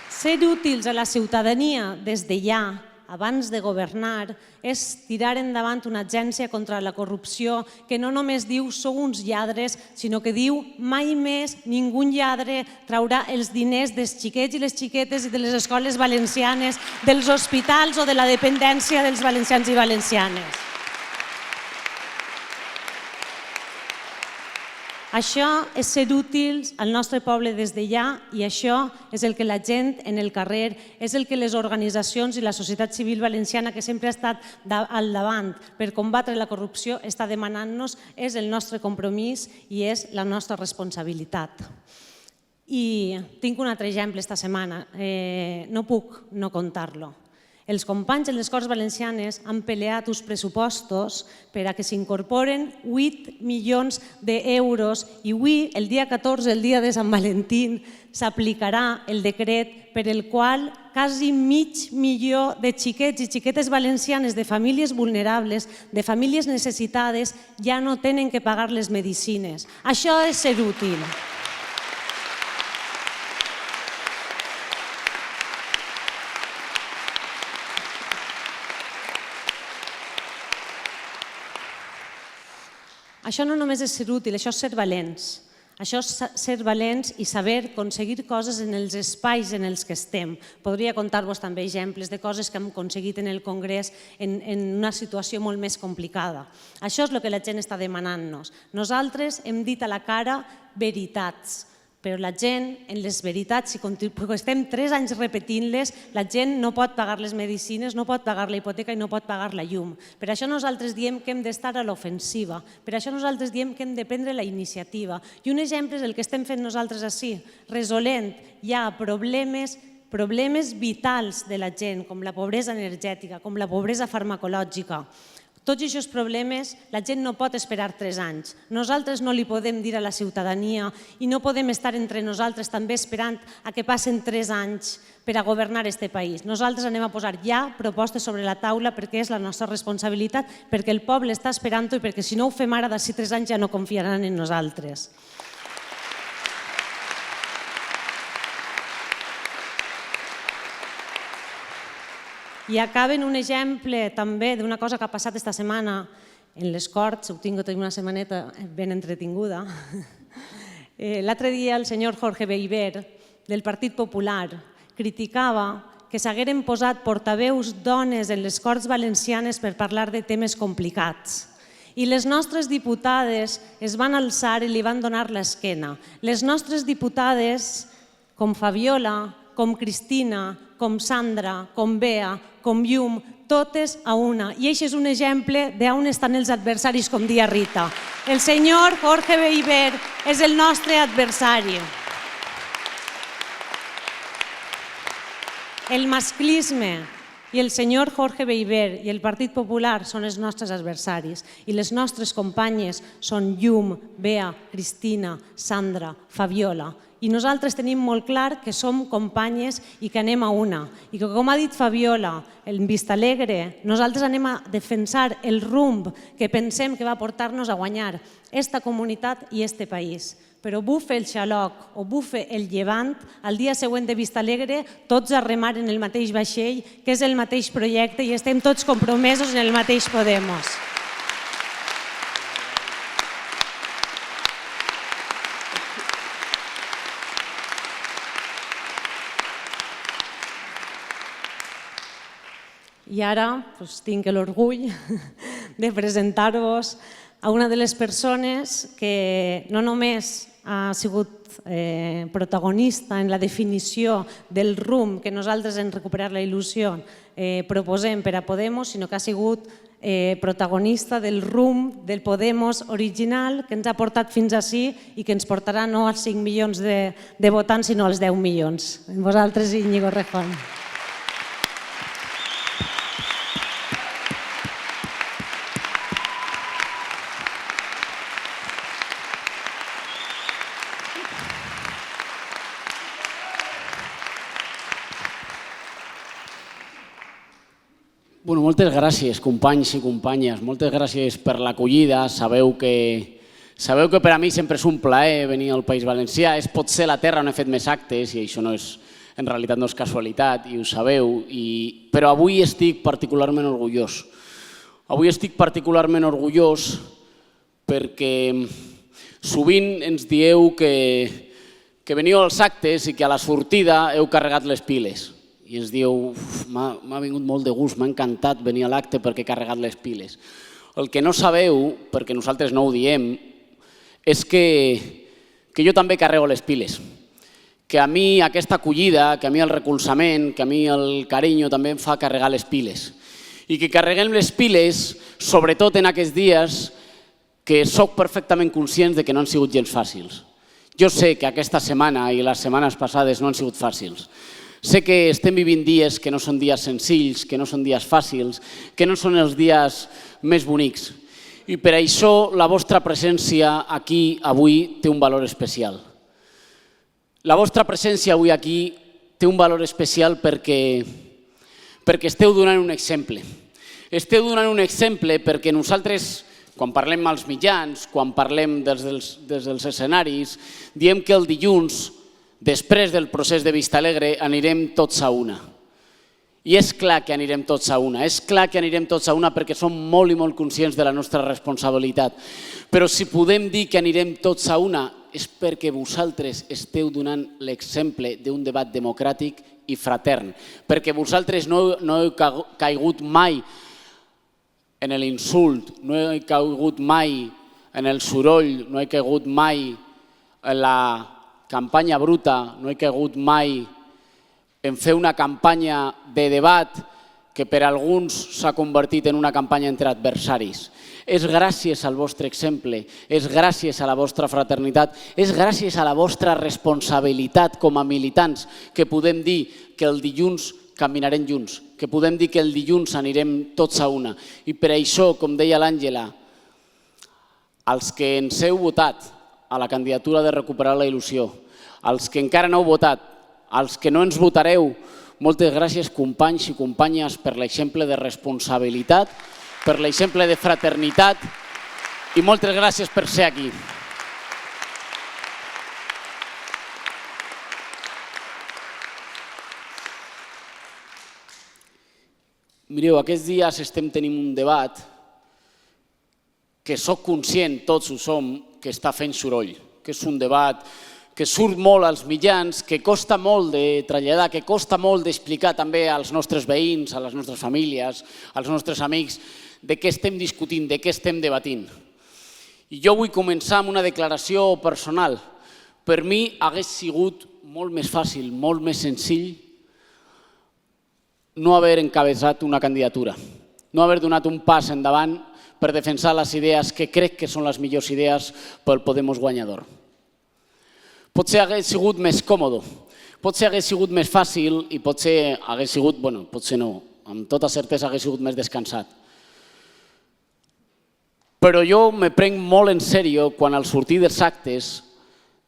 Ser útils a la ciutadania des de ja, abans de governar, és tirar endavant una agència contra la corrupció que no només diu sou uns lladres, sinó que diu mai més ningú lladre traurà els diners dels xiquets i les xiquetes i de les escoles valencianes, dels hospitals o de la dependència dels valencians i valencianes. Això és ser útils al nostre poble des de ja, i això és el que la gent en el carrer, és el que les organitzacions i la societat civil valenciana, que sempre ha estat al davant per combatre la corrupció, està demanant-nos, és el nostre compromís i és la nostra responsabilitat. I tinc un altre exemple esta setmana, no puc no contar-lo. Els companys en les Corts Valencianes han peleat uns pressupostos per a que s'incorporen 8 milions d'euros i avui, el dia 14, el dia de Sant Valentín, s'aplicarà el decret per el qual quasi 500.000 de xiquets i xiquetes valencianes de famílies vulnerables, de famílies necessitades, ja no tenen que pagar les medicines. Això és ser útil. Això no només és ser útil, això és ser valents. Això és ser valents i saber aconseguir coses en els espais en els que estem. Podria contar-vos també exemples de coses que hem aconseguit en el Congrés en una situació molt més complicada. Això és el que la gent està demanant-nos. Nosaltres hem dit a la cara veritats, però la gent, en les veritats, si estem 3 anys repetint-les, la gent no pot pagar les medicines, no pot pagar la hipoteca i no pot pagar la llum. Per això nosaltres diem que hem d'estar a l'ofensiva, per això nosaltres diem que hem de prendre la iniciativa. I un exemple és el que estem fent nosaltres així, resolent ja problemes vitals de la gent, com la pobresa energètica, com la pobresa farmacològica. Tots aquests problemes la gent no pot esperar 3 anys. Nosaltres no li podem dir a la ciutadania i no podem estar entre nosaltres també esperant a que passen 3 anys per a governar este país. Nosaltres anem a posar ja propostes sobre la taula perquè és la nostra responsabilitat, perquè el poble està esperant-ho i perquè si no ho fem ara, d'ací 3 anys ja no confiaran en nosaltres. I acaben un exemple també d'una cosa que ha passat esta setmana en les Corts, ho tinc una setmaneta ben entretinguda. L'altre dia el senyor Jorge Beiber, del Partit Popular, criticava que s'hagueren posat portaveus dones en les Corts Valencianes per parlar de temes complicats. I les nostres diputades es van alçar i li van donar l'esquena. Les nostres diputades, com Fabiola, com Cristina, com Sandra, com Bea, com Llum, totes a una. I això és un exemple d'on estan els adversaris, com dia Rita. El senyor Jorge Beiber és el nostre adversari. El masclisme i el senyor Jorge Beiber i el Partit Popular són els nostres adversaris i les nostres companyes són Llum, Bea, Cristina, Sandra, Fabiola. I nosaltres tenim molt clar que som companyes i que anem a una. I que, com ha dit Fabiola, en Vistalegre, nosaltres anem a defensar el rumb que pensem que va portar-nos a guanyar esta comunitat i este país. Però bufe el xaloc o bufe el llevant, al dia següent de Vistalegre, tots a remar en el mateix vaixell, que és el mateix projecte i estem tots compromesos en el mateix Podemos. I ara tinc l'orgull de presentar-vos a una de les persones que no només ha sigut protagonista en la definició del rumb que nosaltres en Recuperar la Il·lusió proposem per a Podemos, sinó que ha sigut protagonista del rumb del Podemos original que ens ha portat fins ací i que ens portarà no als 5 milions de votants, sinó als 10 milions. Vosaltres, Íñigo Rejón. Moltes gràcies, companys i companyes. Moltes gràcies per l'acollida. Sabeu que per a mi sempre és un plaer venir al País Valencià. És potser la terra on he fet més actes i això en realitat no és casualitat i ho sabeu. Però avui estic particularment orgullós. Avui estic particularment orgullós perquè sovint ens dieu que veniu als actes i que a la sortida heu carregat les piles. I ens dieu, m'ha vingut molt de gust, m'ha encantat venir a l'acte perquè he carregat les piles. El que no sabeu, perquè nosaltres no ho diem, és que jo també carrego les piles. Que a mi aquesta acollida, que a mi el recolzament, que a mi el carinyo també em fa carregar les piles. I que carreguem les piles, sobretot en aquests dies, que soc perfectament conscient que no han sigut gens fàcils. Jo sé que aquesta setmana i les setmanes passades no han sigut fàcils. Sé que estem vivint dies que no són dies senzills, que no són dies fàcils, que no són els dies més bonics. I per això la vostra presència aquí avui té un valor especial. La vostra presència avui aquí té un valor especial perquè esteu donant un exemple. Esteu donant un exemple perquè nosaltres, quan parlem als mitjans, quan parlem des dels escenaris, diem que el dilluns, després del procés de Vistalegre, anirem tots a una. I és clar que anirem tots a una. És clar que anirem tots a una perquè som molt i molt conscients de la nostra responsabilitat. Però si podem dir que anirem tots a una és perquè vosaltres esteu donant l'exemple d'un debat democràtic i fratern. Perquè vosaltres no heu caigut mai en l'insult, no heu caigut mai en el soroll, no heu caigut mai en la campanya bruta, no he caigut mai en fer una campanya de debat que per a alguns s'ha convertit en una campanya entre adversaris. És gràcies al vostre exemple, és gràcies a la vostra fraternitat, és gràcies a la vostra responsabilitat com a militants que podem dir que el dilluns caminarem junts, que podem dir que el dilluns anirem tots a una. I per això, com deia l'Àngela, els que ens heu votat a la candidatura de recuperar la il·lusió, els que encara no heu votat, els que no ens votareu, moltes gràcies, companys i companyes, per l'exemple de responsabilitat, per l'exemple de fraternitat i moltes gràcies per ser aquí. Mireu, aquests dies estem tenint un debat que soc conscient, tots ho som, que està fent soroll, que és un debat que surt molt als mitjans, que costa molt de traslladar, que costa molt d'explicar també als nostres veïns, a les nostres famílies, als nostres amics, de què estem discutint, de què estem debatint. I jo vull començar amb una declaració personal. Per mi hagués sigut molt més fàcil, molt més senzill no haver encabeçat una candidatura, no haver donat un pas endavant per defensar les idees que crec que són les millors idees pel Podemos guanyador. Potser hagués sigut més còmode, potser hagués sigut més fàcil i potser hagués sigut, bueno, potser no, amb tota certesa hagués sigut més descansat. Però jo me prenc molt en sèrio quan al sortir dels actes,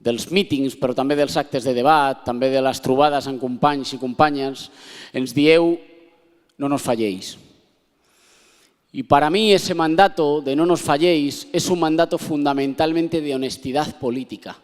dels mítings, però també dels actes de debat, també de les trobades amb companys i companyes, ens dieu no nos falléis. Y para mí ese mandato de no nos falléis es un mandato fundamentalmente de honestidad política.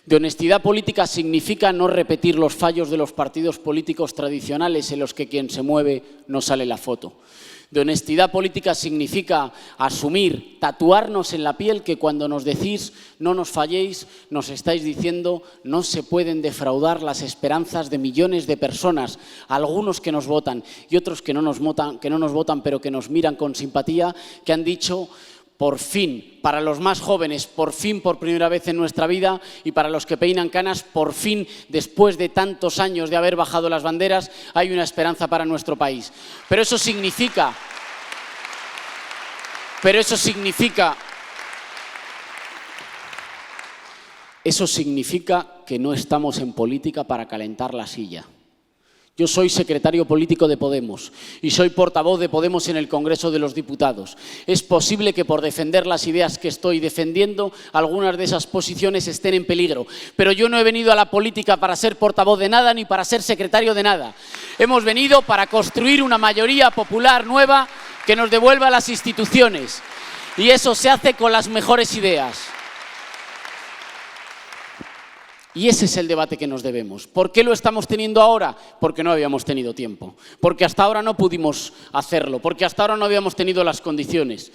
De honestidad política significa no repetir los fallos de los partidos políticos tradicionales en los que quien se mueve no sale la foto. De honestidad política significa asumir, tatuarnos en la piel que cuando nos decís no nos falléis, nos estáis diciendo no se pueden defraudar las esperanzas de millones de personas, algunos que nos votan y otros que no nos votan pero que nos miran con simpatía, que han dicho por fin, para los más jóvenes, por fin por primera vez en nuestra vida y para los que peinan canas, por fin, después de tantos años de haber bajado las banderas, hay una esperanza para nuestro país. Pero eso significa que no estamos en política para calentar la silla. Yo soy secretario político de Podemos y soy portavoz de Podemos en el Congreso de los Diputados. Es posible que por defender las ideas que estoy defendiendo, algunas de esas posiciones estén en peligro. Pero yo no he venido a la política para ser portavoz de nada ni para ser secretario de nada. Hemos venido para construir una mayoría popular nueva que nos devuelva las instituciones. Y eso se hace con las mejores ideas. Y ese es el debate que nos debemos. ¿Por qué lo estamos teniendo ahora? Porque no habíamos tenido tiempo. Porque hasta ahora no pudimos hacerlo. Porque hasta ahora no habíamos tenido las condiciones.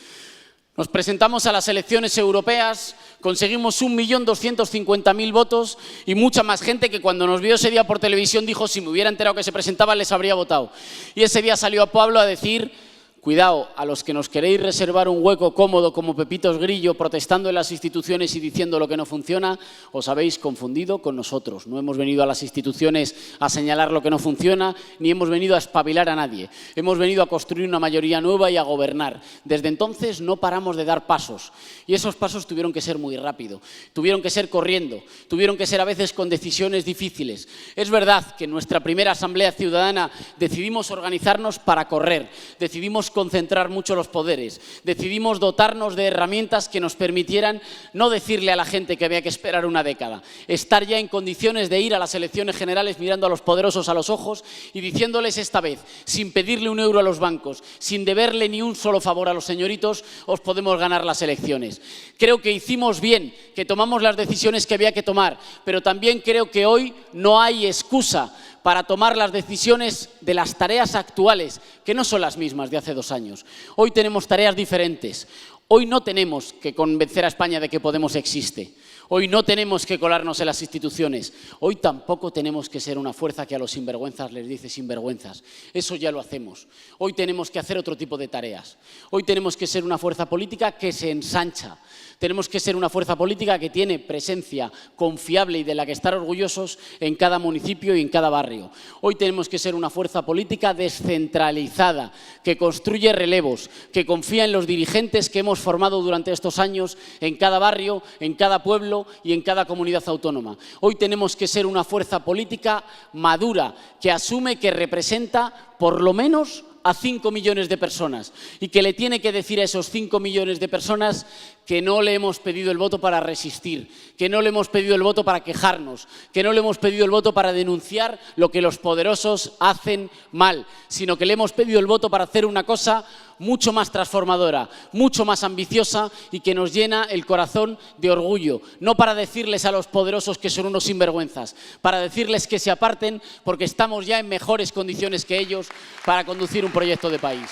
Nos presentamos a las elecciones europeas, conseguimos 1.250.000 votos y mucha más gente que cuando nos vio ese día por televisión dijo si me hubiera enterado que se presentaban les habría votado. Y ese día salió a Pablo a decir: cuidado, a los que nos queréis reservar un hueco cómodo como Pepitos Grillo protestando en las instituciones y diciendo lo que no funciona, os habéis confundido con nosotros. No hemos venido a las instituciones a señalar lo que no funciona, ni hemos venido a espabilar a nadie. Hemos venido a construir una mayoría nueva y a gobernar. Desde entonces no paramos de dar pasos. Y esos pasos tuvieron que ser muy rápido, tuvieron que ser corriendo, tuvieron que ser a veces con decisiones difíciles. Es verdad que en nuestra primera Asamblea Ciudadana decidimos organizarnos para correr, decidimos concentrar mucho los poderes, decidimos dotarnos de herramientas que nos permitieran no decirle a la gente que había que esperar una década, estar ya en condiciones de ir a las elecciones generales mirando a los poderosos a los ojos y diciéndoles esta vez, sin pedirle un euro a los bancos, sin deberle ni un solo favor a los señoritos, os podemos ganar las elecciones. Creo que hicimos bien, que tomamos las decisiones que había que tomar, pero también creo que hoy no hay excusa para tomar las decisiones de las tareas actuales, que no son las mismas de hace 2 años. Hoy tenemos tareas diferentes. Hoy no tenemos que convencer a España de que Podemos existe. Hoy no tenemos que colarnos en las instituciones. Hoy tampoco tenemos que ser una fuerza que a los sinvergüenzas les dice sinvergüenzas. Eso ya lo hacemos. Hoy tenemos que hacer otro tipo de tareas. Hoy tenemos que ser una fuerza política que se ensancha. Tenemos que ser una fuerza política que tiene presencia confiable y de la que estar orgullosos en cada municipio y en cada barrio. Hoy tenemos que ser una fuerza política descentralizada, que construye relevos, que confía en los dirigentes que hemos formado durante estos años en cada barrio, en cada pueblo y en cada comunidad autónoma. Hoy tenemos que ser una fuerza política madura, que asume que representa por lo menos a 5 millones de personas y que le tiene que decir a esos 5 millones de personas que no le hemos pedido el voto para resistir, que no le hemos pedido el voto para quejarnos, que no le hemos pedido el voto para denunciar lo que los poderosos hacen mal, sino que le hemos pedido el voto para hacer una cosa mucho más transformadora, mucho más ambiciosa y que nos llena el corazón de orgullo. No para decirles a los poderosos que son unos sinvergüenzas, para decirles que se aparten porque estamos ya en mejores condiciones que ellos para conducir un proyecto de país.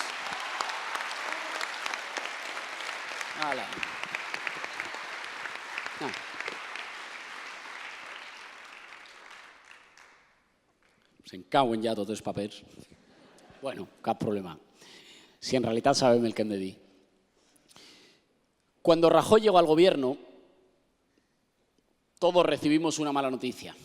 Hola. Se'n cauen ja tots els papers. Bueno, cap problema. Si en realidad sabem el que hem de dir. Cuando Rajoy llegó al gobierno, todos recibimos una mala noticia.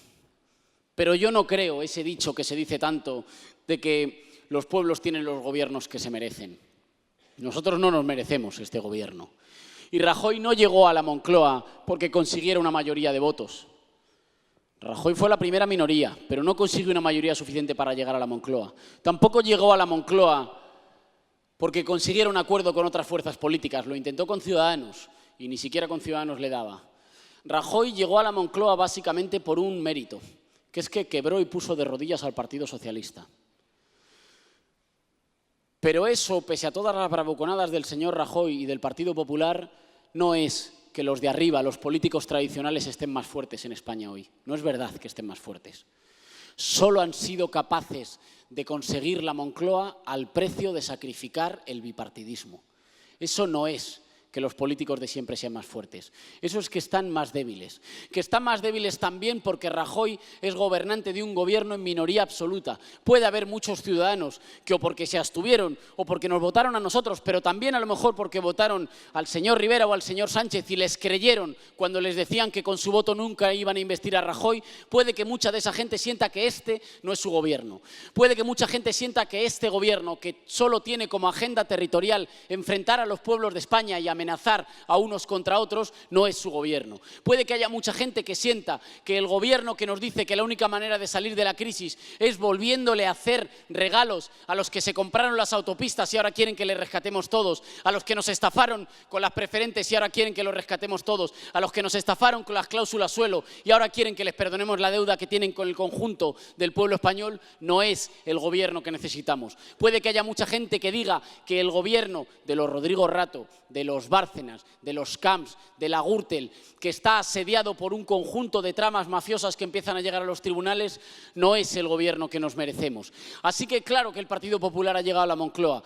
Pero yo no creo ese dicho que se dice tanto de que los pueblos tienen los gobiernos que se merecen. Nosotros no nos merecemos este gobierno. Y Rajoy no llegó a la Moncloa porque consiguiera una mayoría de votos. Rajoy fue la primera minoría, pero no consiguió una mayoría suficiente para llegar a la Moncloa. Tampoco llegó a la Moncloa porque consiguiera un acuerdo con otras fuerzas políticas. Lo intentó con Ciudadanos y ni siquiera con Ciudadanos le daba. Rajoy llegó a la Moncloa básicamente por un mérito, que es que quebró y puso de rodillas al Partido Socialista. Pero eso, pese a todas las bravuconadas del señor Rajoy y del Partido Popular, no es que los de arriba, los políticos tradicionales, estén más fuertes en España hoy. No es verdad que estén más fuertes. Solo han sido capaces de conseguir la Moncloa al precio de sacrificar el bipartidismo. Eso no es que los políticos de siempre sean más fuertes. Eso es que están más débiles. Que están más débiles también porque Rajoy es gobernante de un gobierno en minoría absoluta. Puede haber muchos ciudadanos que o porque se abstuvieron o porque nos votaron a nosotros, pero también a lo mejor porque votaron al señor Rivera o al señor Sánchez y les creyeron cuando les decían que con su voto nunca iban a investir a Rajoy. Puede que mucha de esa gente sienta que este no es su gobierno. Puede que mucha gente sienta que este gobierno, que solo tiene como agenda territorial enfrentar a los pueblos de España y amenazar a unos contra otros, no es su gobierno. Puede que haya mucha gente que sienta que el gobierno que nos dice que la única manera de salir de la crisis es volviéndole a hacer regalos a los que se compraron las autopistas y ahora quieren que les rescatemos todos, a los que nos estafaron con las preferentes y ahora quieren que los rescatemos todos, a los que nos estafaron con las cláusulas suelo y ahora quieren que les perdonemos la deuda que tienen con el conjunto del pueblo español, no es el gobierno que necesitamos. Puede que haya mucha gente que diga que el gobierno de los Rodrigo Rato, de los Bárcenas, de los Camps, de la Gürtel, que está asediado por un conjunto de tramas mafiosas que empiezan a llegar a los tribunales, no es el gobierno que nos merecemos. Así que claro que el Partido Popular ha llegado a la Moncloa,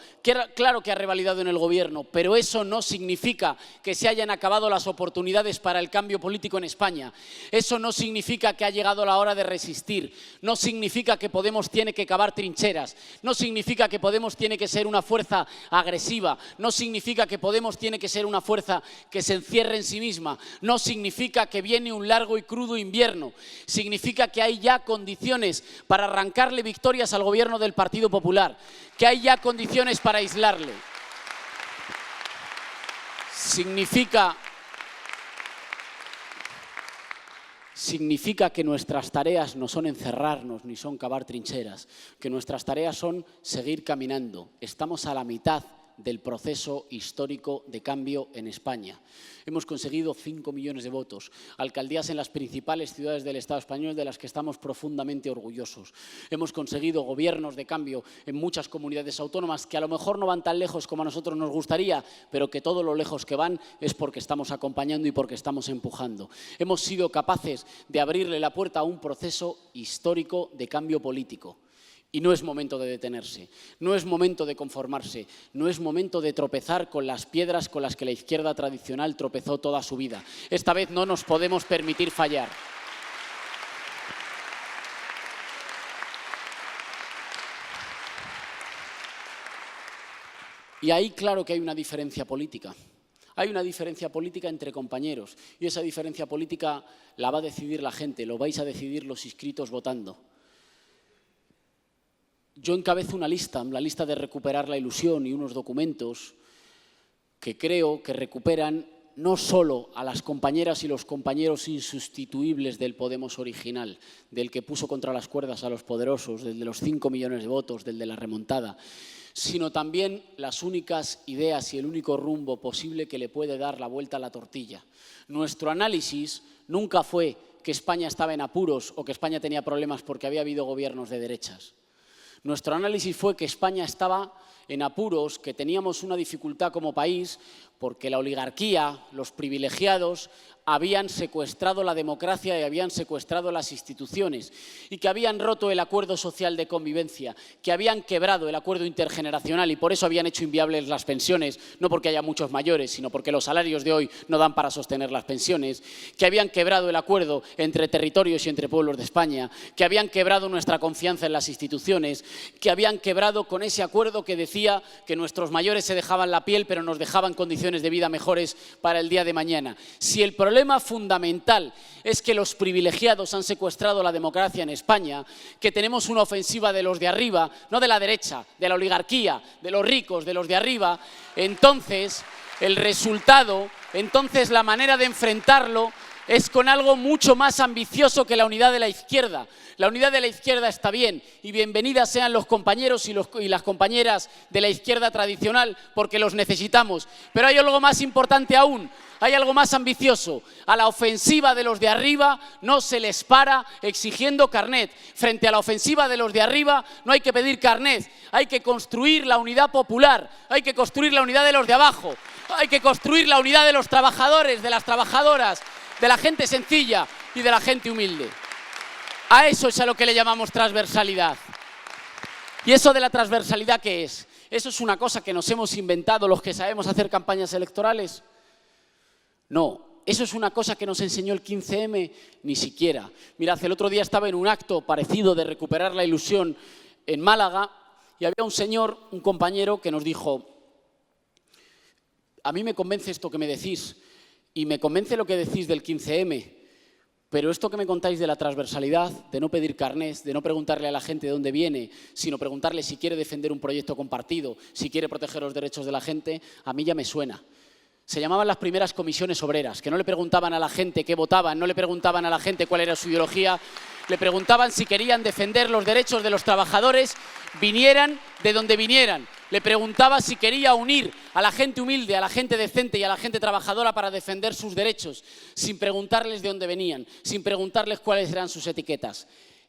claro que ha revalidado en el gobierno, pero eso no significa que se hayan acabado las oportunidades para el cambio político en España. Eso no significa que ha llegado la hora de resistir, no significa que Podemos tiene que cavar trincheras, no significa que Podemos tiene que ser una fuerza agresiva, no significa que Podemos tiene que ser una fuerza que se encierre en sí misma, no significa que viene un largo y crudo invierno, significa que hay ya condiciones para arrancarle victorias al gobierno del Partido Popular, que hay ya condiciones para aislarle. Significa que nuestras tareas no son encerrarnos ni son cavar trincheras, que nuestras tareas son seguir caminando. Estamos a la mitad del proceso histórico de cambio en España. Hemos conseguido 5 millones de votos, alcaldías en las principales ciudades del Estado español de las que estamos profundamente orgullosos. Hemos conseguido gobiernos de cambio en muchas comunidades autónomas que a lo mejor no van tan lejos como a nosotros nos gustaría, pero que todo lo lejos que van es porque estamos acompañando y porque estamos empujando. Hemos sido capaces de abrirle la puerta a un proceso histórico de cambio político. Y no es momento de detenerse, no es momento de conformarse, no es momento de tropezar con las piedras con las que la izquierda tradicional tropezó toda su vida. Esta vez no nos podemos permitir fallar. Y ahí claro que hay una diferencia política. Hay una diferencia política entre compañeros y esa diferencia política la va a decidir la gente, lo vais a decidir los inscritos votando. Yo encabezo una lista, la lista de recuperar la ilusión y unos documentos que creo que recuperan no solo a las compañeras y los compañeros insustituibles del Podemos original, del que puso contra las cuerdas a los poderosos, del de los 5 millones de votos, del de la remontada, sino también las únicas ideas y el único rumbo posible que le puede dar la vuelta a la tortilla. Nuestro análisis nunca fue que España estaba en apuros o que España tenía problemas porque había habido gobiernos de derechas. Nuestro análisis fue que España estaba en apuros, que teníamos una dificultad como país porque la oligarquía, los privilegiados, habían secuestrado la democracia y habían secuestrado las instituciones y que habían roto el acuerdo social de convivencia, que habían quebrado el acuerdo intergeneracional y por eso habían hecho inviables las pensiones, no porque haya muchos mayores, sino porque los salarios de hoy no dan para sostener las pensiones, que habían quebrado el acuerdo entre territorios y entre pueblos de España, que habían quebrado nuestra confianza en las instituciones, que habían quebrado con ese acuerdo que decía que nuestros mayores se dejaban la piel pero nos dejaban condiciones de vida mejores para el día de mañana. Si el problema fundamental es que los privilegiados han secuestrado la democracia en España, que tenemos una ofensiva de los de arriba, no de la derecha, de la oligarquía, de los ricos, de los de arriba, entonces el resultado, entonces la manera de enfrentarlo es con algo mucho más ambicioso que la unidad de la izquierda. La unidad de la izquierda está bien y bienvenidas sean los compañeros y las compañeras de la izquierda tradicional porque los necesitamos. Pero hay algo más importante aún, hay algo más ambicioso. A la ofensiva de los de arriba no se les para exigiendo carnet. Frente a la ofensiva de los de arriba no hay que pedir carnet, hay que construir la unidad popular, hay que construir la unidad de los de abajo, hay que construir la unidad de los trabajadores, de las trabajadoras, de la gente sencilla y de la gente humilde. A eso es a lo que le llamamos transversalidad. ¿Y eso de la transversalidad qué es? ¿Eso es una cosa que nos hemos inventado los que sabemos hacer campañas electorales? No, eso es una cosa que nos enseñó el 15M, ni siquiera. Mirad, el otro día estaba en un acto parecido de recuperar la ilusión en Málaga y había un señor, un compañero, que nos dijo: a mí me convence esto que me decís, y me convence lo que decís del 15M, pero esto que me contáis de la transversalidad, de no pedir carnés, de no preguntarle a la gente de dónde viene, sino preguntarle si quiere defender un proyecto compartido, si quiere proteger los derechos de la gente, a mí ya me suena. Se llamaban las primeras comisiones obreras, que no le preguntaban a la gente qué votaban, no le preguntaban a la gente cuál era su ideología, le preguntaban si querían defender los derechos de los trabajadores, vinieran de donde vinieran. Le preguntaba si quería unir a la gente humilde, a la gente decente y a la gente trabajadora para defender sus derechos, sin preguntarles de dónde venían, sin preguntarles cuáles eran sus etiquetas.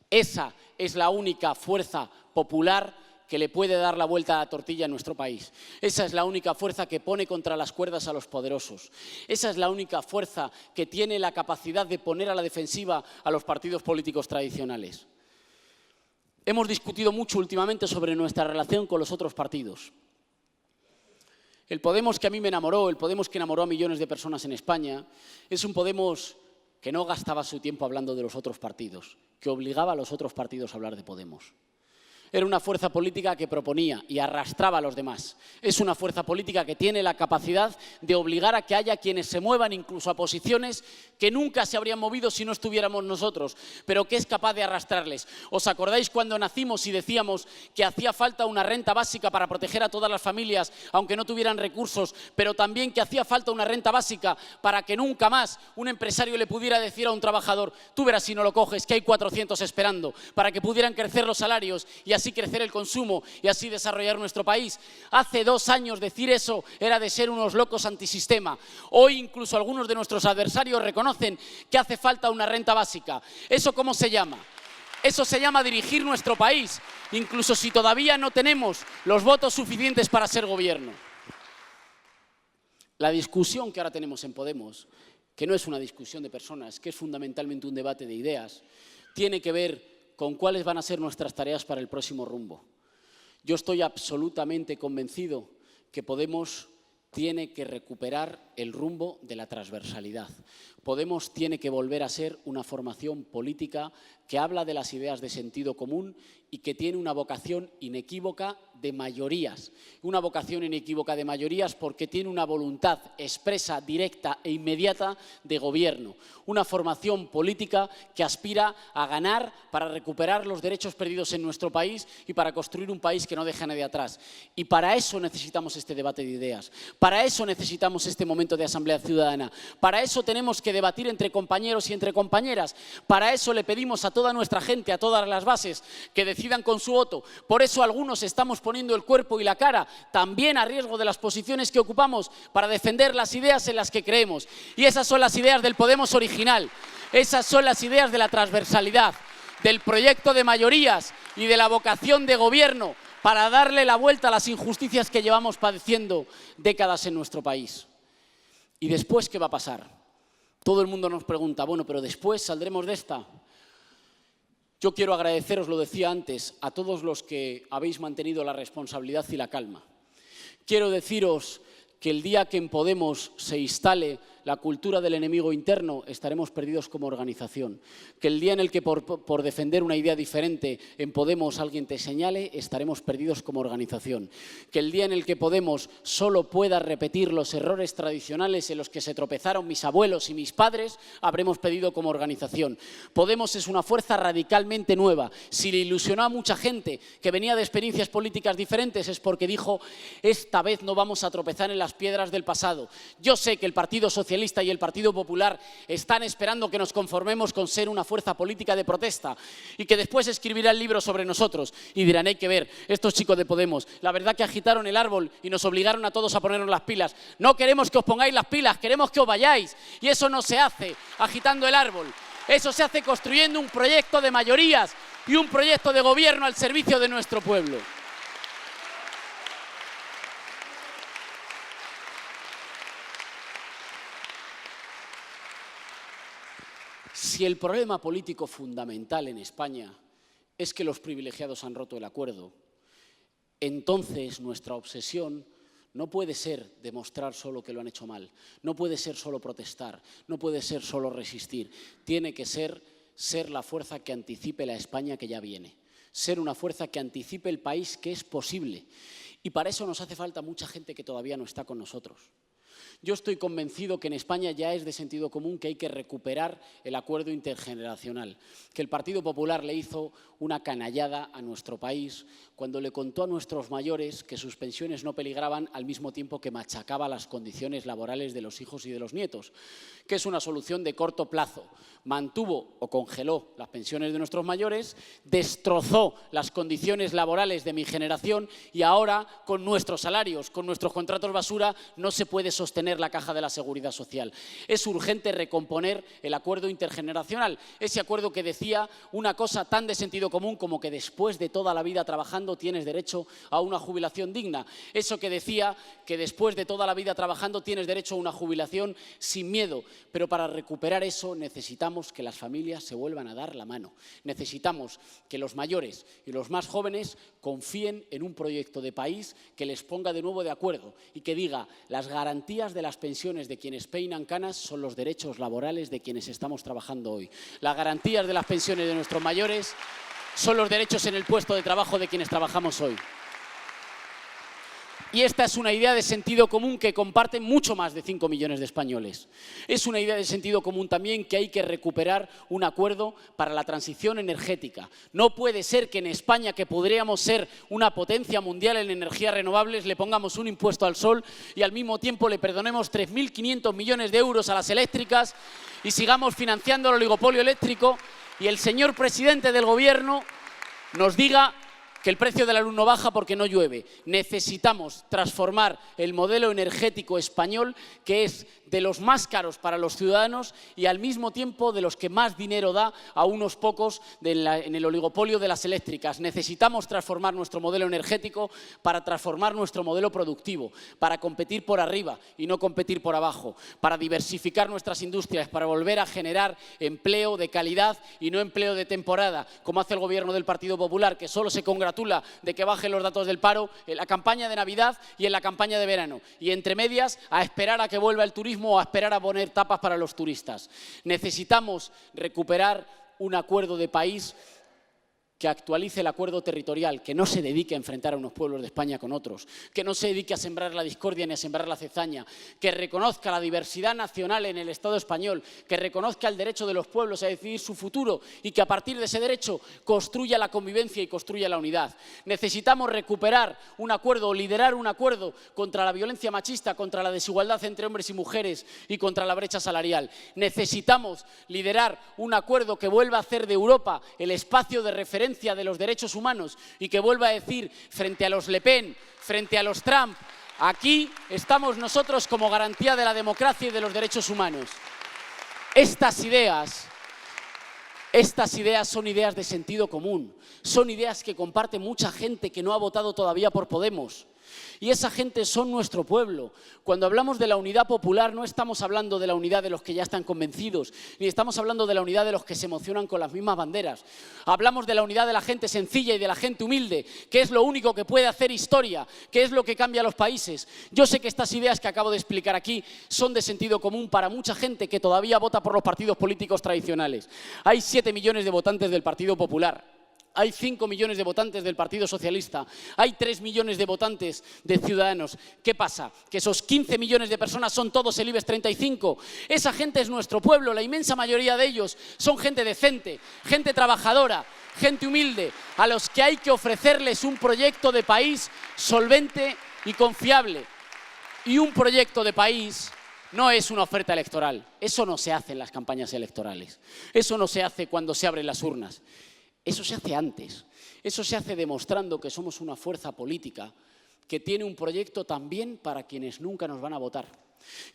Esa es la única fuerza popular que le puede dar la vuelta a la tortilla en nuestro país. Esa es la única fuerza que pone contra las cuerdas a los poderosos. Esa es la única fuerza que tiene la capacidad de poner a la defensiva a los partidos políticos tradicionales. Hemos discutido mucho últimamente sobre nuestra relación con los otros partidos. El Podemos que a mí me enamoró, el Podemos que enamoró a millones de personas en España, es un Podemos que no gastaba su tiempo hablando de los otros partidos, que obligaba a los otros partidos a hablar de Podemos. Era una fuerza política que proponía y arrastraba a los demás. Es una fuerza política que tiene la capacidad de obligar a que haya quienes se muevan incluso a posiciones que nunca se habrían movido si no estuviéramos nosotros, pero que es capaz de arrastrarles. ¿Os acordáis cuando nacimos y decíamos que hacía falta una renta básica para proteger a todas las familias, aunque no tuvieran recursos, pero también que hacía falta una renta básica para que nunca más un empresario le pudiera decir a un trabajador: tú verás si no lo coges, que hay 400 esperando, para que pudieran crecer los salarios y así crecer el consumo y así desarrollar nuestro país? Hace 2 años decir eso era de ser unos locos antisistema. Hoy incluso algunos de nuestros adversarios reconocen que hace falta una renta básica. ¿Eso cómo se llama? Eso se llama dirigir nuestro país, incluso si todavía no tenemos los votos suficientes para ser gobierno. La discusión que ahora tenemos en Podemos, que no es una discusión de personas, que es fundamentalmente un debate de ideas, tiene que ver con cuáles van a ser nuestras tareas para el próximo rumbo. Yo estoy absolutamente convencido que Podemos tiene que recuperar el rumbo de la transversalidad. Podemos tiene que volver a ser una formación política que habla de las ideas de sentido común y que tiene una vocación inequívoca de mayorías. Una vocación inequívoca de mayorías porque tiene una voluntad expresa, directa e inmediata de gobierno. Una formación política que aspira a ganar para recuperar los derechos perdidos en nuestro país y para construir un país que no deje a nadie atrás. Y para eso necesitamos este debate de ideas. Para eso necesitamos este momento de asamblea ciudadana. Para eso tenemos que debatir entre compañeros y entre compañeras. Para eso le pedimos a toda nuestra gente, a todas las bases, que decidan con su voto. Por eso algunos estamos poniendo el cuerpo y la cara, también a riesgo de las posiciones que ocupamos, para defender las ideas en las que creemos. Y esas son las ideas del Podemos original. Esas son las ideas de la transversalidad, del proyecto de mayorías y de la vocación de gobierno para darle la vuelta a las injusticias que llevamos padeciendo décadas en nuestro país. ¿Y después qué va a pasar? Todo el mundo nos pregunta, bueno, pero después saldremos de esta. Yo quiero agradeceros, lo decía antes, a todos los que habéis mantenido la responsabilidad y la calma. Quiero deciros que el día que en Podemos se instale la cultura del enemigo interno, estaremos perdidos como organización. Que el día en el que por defender una idea diferente en Podemos alguien te señale, estaremos perdidos como organización. Que el día en el que Podemos solo pueda repetir los errores tradicionales en los que se tropezaron mis abuelos y mis padres, habremos perdido como organización. Podemos es una fuerza radicalmente nueva. Si le ilusionó a mucha gente que venía de experiencias políticas diferentes, es porque dijo, esta vez no vamos a tropezar en las piedras del pasado. Yo sé que el Partido Socialista y el Partido Popular están esperando que nos conformemos con ser una fuerza política de protesta y que después escribirá el libro sobre nosotros y dirán, hay que ver, estos chicos de Podemos, la verdad que agitaron el árbol y nos obligaron a todos a ponernos las pilas. No queremos que os pongáis las pilas, queremos que os vayáis, y eso no se hace agitando el árbol, eso se hace construyendo un proyecto de mayorías y un proyecto de gobierno al servicio de nuestro pueblo. Si el problema político fundamental en España es que los privilegiados han roto el acuerdo, entonces nuestra obsesión no puede ser demostrar solo que lo han hecho mal, no puede ser solo protestar, no puede ser solo resistir, tiene que ser la fuerza que anticipe la España que ya viene, ser una fuerza que anticipe el país que es posible. Y para eso nos hace falta mucha gente que todavía no está con nosotros. Yo estoy convencido que en España ya es de sentido común que hay que recuperar el acuerdo intergeneracional, que el Partido Popular le hizo una canallada a nuestro país cuando le contó a nuestros mayores que sus pensiones no peligraban al mismo tiempo que machacaba las condiciones laborales de los hijos y de los nietos, que es una solución de corto plazo. Mantuvo o congeló las pensiones de nuestros mayores, destrozó las condiciones laborales de mi generación y ahora con nuestros salarios, con nuestros contratos basura, no se puede sostener la caja de la Seguridad Social. Es urgente recomponer el acuerdo intergeneracional, ese acuerdo que decía una cosa tan de sentido común como que después de toda la vida trabajando tienes derecho a una jubilación digna. Eso que decía que después de toda la vida trabajando tienes derecho a una jubilación sin miedo. Pero para recuperar eso necesitamos que las familias se vuelvan a dar la mano. Necesitamos que los mayores y los más jóvenes confíen en un proyecto de país que les ponga de nuevo de acuerdo y que diga las garantías de las pensiones de quienes peinan canas son los derechos laborales de quienes estamos trabajando hoy. Las garantías de las pensiones de nuestros mayores son los derechos en el puesto de trabajo de quienes trabajamos hoy. Y esta es una idea de sentido común que comparten mucho más de 5 millones de españoles. Es una idea de sentido común también que hay que recuperar un acuerdo para la transición energética. No puede ser que en España, que podríamos ser una potencia mundial en energías renovables, le pongamos un impuesto al sol y al mismo tiempo le perdonemos 3.500 millones de euros a las eléctricas y sigamos financiando el oligopolio eléctrico y el señor presidente del gobierno nos diga que el precio de la luz no baja porque no llueve. Necesitamos transformar el modelo energético español, que es de los más caros para los ciudadanos y al mismo tiempo de los que más dinero da a unos pocos en el oligopolio de las eléctricas. Necesitamos transformar nuestro modelo energético para transformar nuestro modelo productivo, para competir por arriba y no competir por abajo, para diversificar nuestras industrias, para volver a generar empleo de calidad y no empleo de temporada, como hace el gobierno del Partido Popular, que solo se congratula de que bajen los datos del paro en la campaña de Navidad y en la campaña de verano. Y entre medias, a esperar a que vuelva el turismo o a esperar a poner tapas para los turistas. Necesitamos recuperar un acuerdo de país que actualice el acuerdo territorial, que no se dedique a enfrentar a unos pueblos de España con otros, que no se dedique a sembrar la discordia ni a sembrar la cizaña, que reconozca la diversidad nacional en el Estado español, que reconozca el derecho de los pueblos a decidir su futuro y que a partir de ese derecho construya la convivencia y construya la unidad. Necesitamos recuperar un acuerdo o liderar un acuerdo contra la violencia machista, contra la desigualdad entre hombres y mujeres y contra la brecha salarial. Necesitamos liderar un acuerdo que vuelva a hacer de Europa el espacio de referencia de los derechos humanos y que vuelva a decir frente a los Le Pen, frente a los Trump, aquí estamos nosotros como garantía de la democracia y de los derechos humanos. Estas ideas son ideas de sentido común, son ideas que comparte mucha gente que no ha votado todavía por Podemos. Y esa gente son nuestro pueblo. Cuando hablamos de la unidad popular no estamos hablando de la unidad de los que ya están convencidos, ni estamos hablando de la unidad de los que se emocionan con las mismas banderas. Hablamos de la unidad de la gente sencilla y de la gente humilde, que es lo único que puede hacer historia, que es lo que cambia a los países. Yo sé que estas ideas que acabo de explicar aquí son de sentido común para mucha gente que todavía vota por los partidos políticos tradicionales. Hay 7 millones de votantes del Partido Popular. Hay 5 millones de votantes del Partido Socialista, hay 3 millones de votantes de Ciudadanos. ¿Qué pasa? ¿Que esos 15 millones de personas son todos el IBEX 35? Esa gente es nuestro pueblo, la inmensa mayoría de ellos son gente decente, gente trabajadora, gente humilde, a los que hay que ofrecerles un proyecto de país solvente y confiable. Y un proyecto de país no es una oferta electoral, eso no se hace en las campañas electorales, eso no se hace cuando se abren las urnas. Eso se hace antes, eso se hace demostrando que somos una fuerza política que tiene un proyecto también para quienes nunca nos van a votar,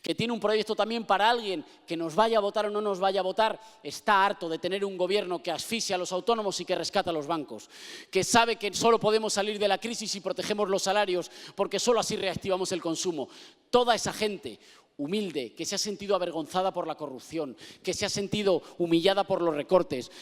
que tiene un proyecto también para alguien que nos vaya a votar o no nos vaya a votar, está harto de tener un gobierno que asfixia a los autónomos y que rescata a los bancos, que sabe que solo podemos salir de la crisis si protegemos los salarios porque solo así reactivamos el consumo. Toda esa gente humilde que se ha sentido avergonzada por la corrupción, que se ha sentido humillada por los recortes,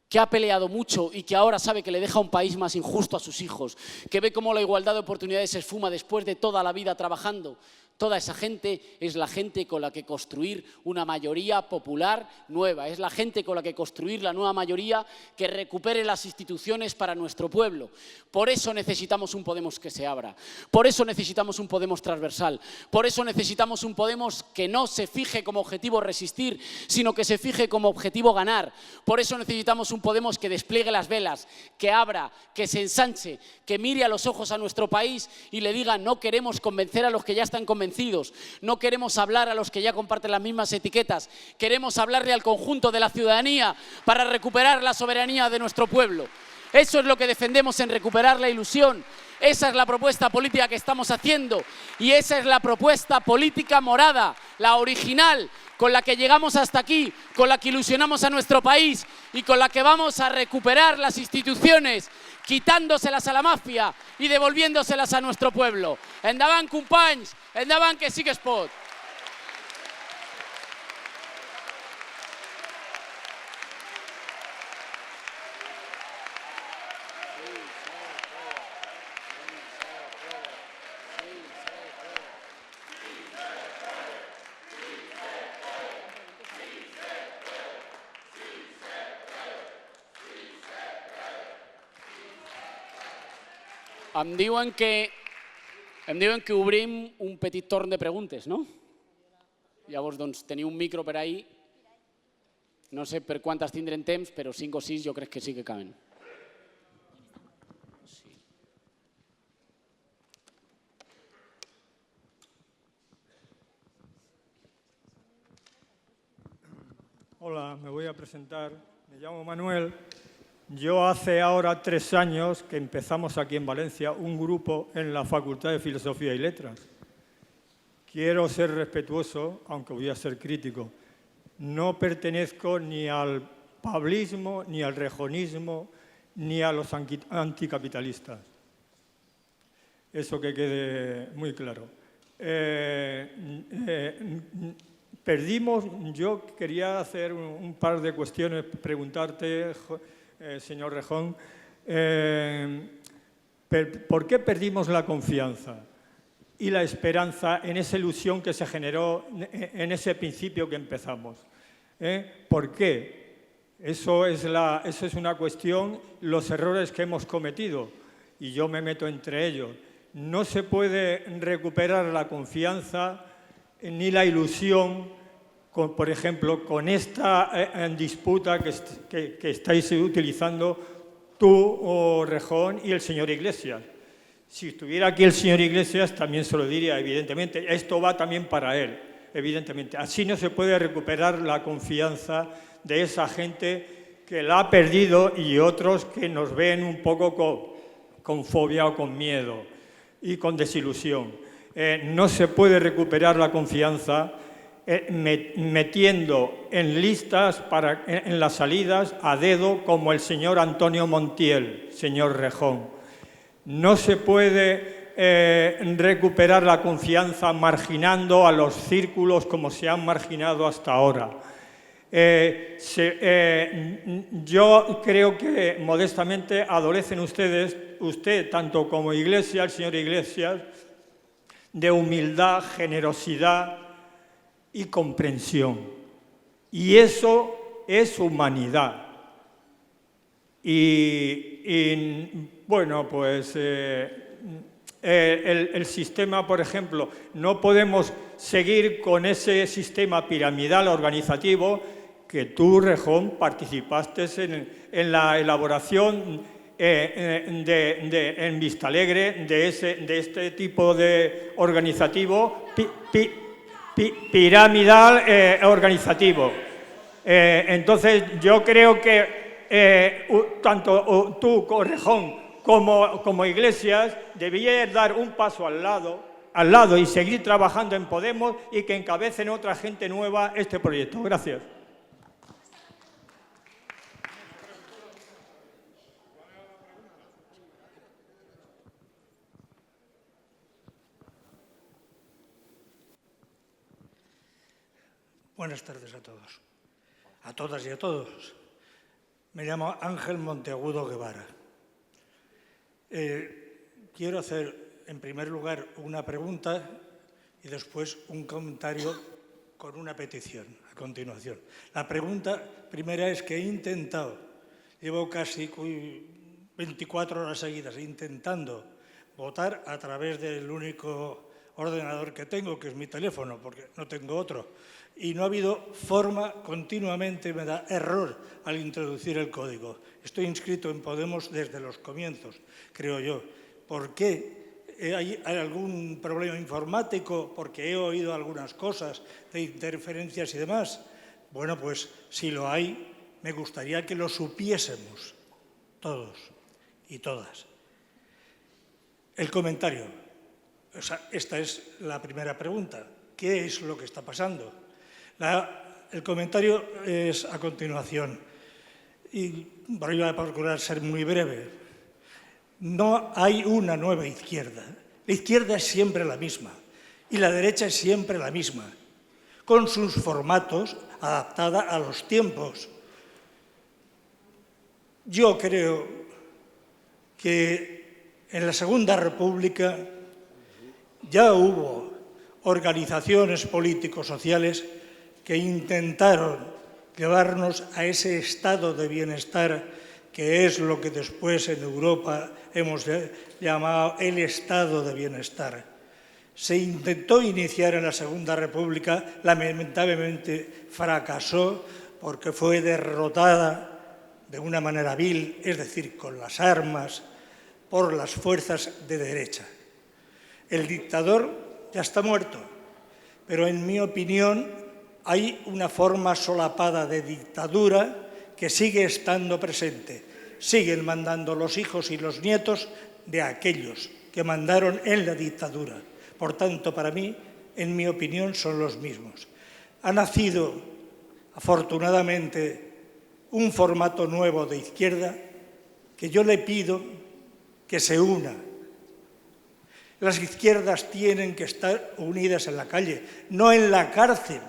que ha peleado mucho y que ahora sabe que le deja un país más injusto a sus hijos, que ve cómo la igualdad de oportunidades se esfuma después de toda la vida trabajando. Toda esa gente es la gente con la que construir una mayoría popular nueva, es la gente con la que construir la nueva mayoría que recupere las instituciones para nuestro pueblo. Por eso necesitamos un Podemos que se abra, por eso necesitamos un Podemos transversal, por eso necesitamos un Podemos que no se fije como objetivo resistir, sino que se fije como objetivo ganar. Por eso necesitamos un Podemos que despliegue las velas, que abra, que se ensanche, que mire a los ojos a nuestro país y le diga: no queremos convencer a los que ya están convencidos, no queremos hablar a los que ya comparten las mismas etiquetas, queremos hablarle al conjunto de la ciudadanía para recuperar la soberanía de nuestro pueblo. Eso es lo que defendemos en Recuperar la Ilusión. Esa es la propuesta política que estamos haciendo y esa es la propuesta política morada, la original, con la que llegamos hasta aquí, con la que ilusionamos a nuestro país y con la que vamos a recuperar las instituciones, quitándoselas a la mafia y devolviéndoselas a nuestro pueblo. Endavant, companys, endavant, que sí que es pot. Em diuen que obrim un petit torn de preguntes, no? Llavors, doncs, teniu un micro per ahí. No sé per quantes tindrem temps, però 5 o 6 jo crec que sí que caben. Hola, me voy a presentar. Me llamo Manuel. Yo hace ahora 3 años que empezamos aquí en Valencia un grupo en la Facultad de Filosofía y Letras. Quiero ser respetuoso, aunque voy a ser crítico. No pertenezco ni al pablismo, ni al rejonismo, ni a los anticapitalistas. Eso que quede muy claro. Yo quería hacer un par de cuestiones, preguntarte, señor Rejón, ¿por qué perdimos la confianza y la esperanza en esa ilusión que se generó en ese principio que empezamos? ¿Por qué? Eso es una cuestión, los errores que hemos cometido, y yo me meto entre ellos. No se puede recuperar la confianza ni la ilusión, por ejemplo, con esta disputa que estáis utilizando tú, Rejón, y el señor Iglesias. Si estuviera aquí el señor Iglesias, también se lo diría, evidentemente. Esto va también para él, evidentemente. Así no se puede recuperar la confianza de esa gente que la ha perdido y otros que nos ven un poco con fobia o con miedo y con desilusión. No se puede recuperar la confianza metiendo en listas, en las salidas, a dedo, como el señor Antonio Montiel, señor Rejón. No se puede recuperar la confianza marginando a los círculos como se han marginado hasta ahora. Yo creo que modestamente adolecen usted tanto como Iglesias, el señor Iglesias, de humildad, generosidad y comprensión. Y eso es humanidad. Bueno, pues el sistema, por ejemplo, no podemos seguir con ese sistema piramidal organizativo que tú, Rejón, participaste en la elaboración en Vistalegre de este tipo de organizativo piramidal organizativo. Entonces, yo creo que tanto tú, Rejón, como Iglesias, debíais dar un paso al lado y seguir trabajando en Podemos y que encabecen otra gente nueva este proyecto. Gracias. Buenas tardes a todos, a todas y a todos. Me llamo Ángel Monteagudo Guevara. Quiero hacer, en primer lugar, una pregunta y después un comentario con una petición a continuación. La pregunta primera es que he intentado, llevo casi 24 horas seguidas intentando votar a través del único ordenador que tengo, que es mi teléfono, porque no tengo otro. Y no ha habido forma, continuamente me da error al introducir el código. Estoy inscrito en Podemos desde los comienzos, creo yo. ¿Por qué? ¿Hay algún problema informático? Porque he oído algunas cosas de interferencias y demás. Bueno, pues si lo hay, me gustaría que lo supiésemos todos y todas. El comentario. O sea, esta es la primera pregunta. ¿Qué es lo que está pasando? El comentario es a continuación, y voy a procurar ser muy breve. No hay una nueva izquierda. La izquierda es siempre la misma y la derecha es siempre la misma, con sus formatos adaptada a los tiempos. Yo creo que en la Segunda República ya hubo organizaciones político-sociales que intentaron llevarnos a ese estado de bienestar que es lo que después en Europa hemos llamado el estado de bienestar. Se intentó iniciar en la Segunda República, lamentablemente fracasó porque fue derrotada de una manera vil, es decir, con las armas, por las fuerzas de derecha. El dictador ya está muerto, pero en mi opinión hay una forma solapada de dictadura que sigue estando presente. Siguen mandando los hijos y los nietos de aquellos que mandaron en la dictadura. Por tanto, para mí, en mi opinión, son los mismos. Ha nacido, afortunadamente, un formato nuevo de izquierda que yo le pido que se una. Las izquierdas tienen que estar unidas en la calle, no en la cárcel,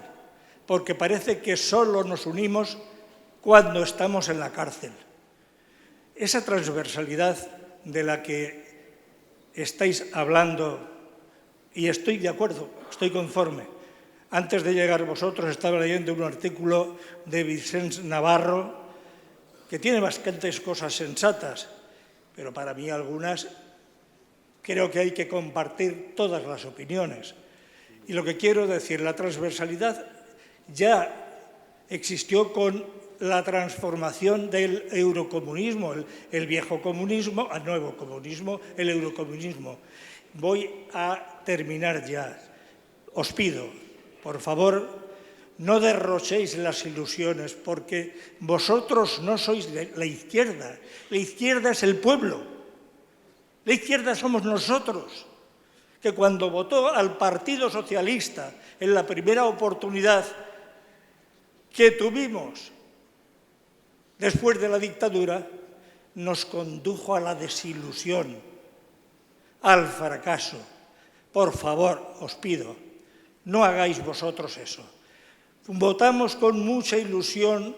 porque parece que solo nos unimos cuando estamos en la cárcel. Esa transversalidad de la que estáis hablando, y estoy de acuerdo, estoy conforme. Antes de llegar vosotros estaba leyendo un artículo de Vicente Navarro que tiene bastantes cosas sensatas, pero para mí algunas creo que hay que compartir todas las opiniones. Y lo que quiero decir, la transversalidad ya existió con la transformación del eurocomunismo, el viejo comunismo al nuevo comunismo, el eurocomunismo. Voy a terminar ya. Os pido, por favor, no derrochéis las ilusiones, porque vosotros no sois la izquierda. La izquierda es el pueblo. La izquierda somos nosotros, que cuando votó al Partido Socialista en la primera oportunidad que tuvimos después de la dictadura, nos condujo a la desilusión, al fracaso. Por favor, os pido, no hagáis vosotros eso. Votamos con mucha ilusión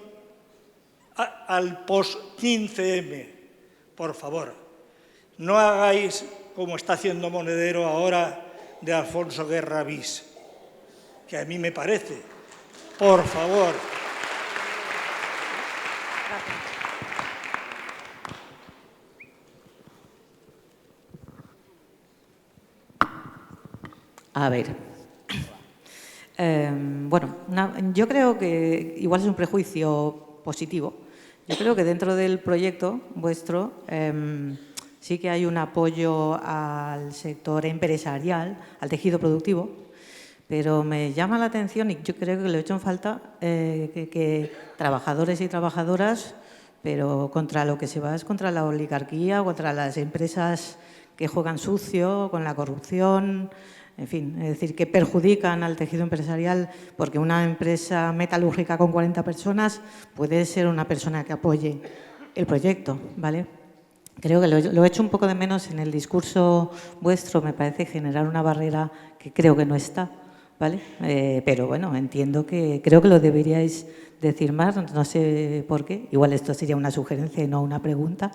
al post-15M. Por favor, no hagáis como está haciendo Monedero ahora de Alfonso Guerra bis, que a mí me parece. Por favor. A ver, bueno, yo creo que igual es un prejuicio positivo. Yo creo que dentro del proyecto vuestro sí que hay un apoyo al sector empresarial, al tejido productivo, pero me llama la atención y yo creo que le he hecho en falta que trabajadores y trabajadoras, pero contra lo que se va es contra la oligarquía, contra las empresas que juegan sucio, con la corrupción. En fin, es decir, que perjudican al tejido empresarial, porque una empresa metalúrgica con 40 personas puede ser una persona que apoye el proyecto, ¿vale? Creo que lo he hecho un poco de menos en el discurso vuestro, me parece generar una barrera que creo que no está, ¿vale? Pero bueno, entiendo que creo que lo deberíais decir más, no sé por qué, igual esto sería una sugerencia y no una pregunta.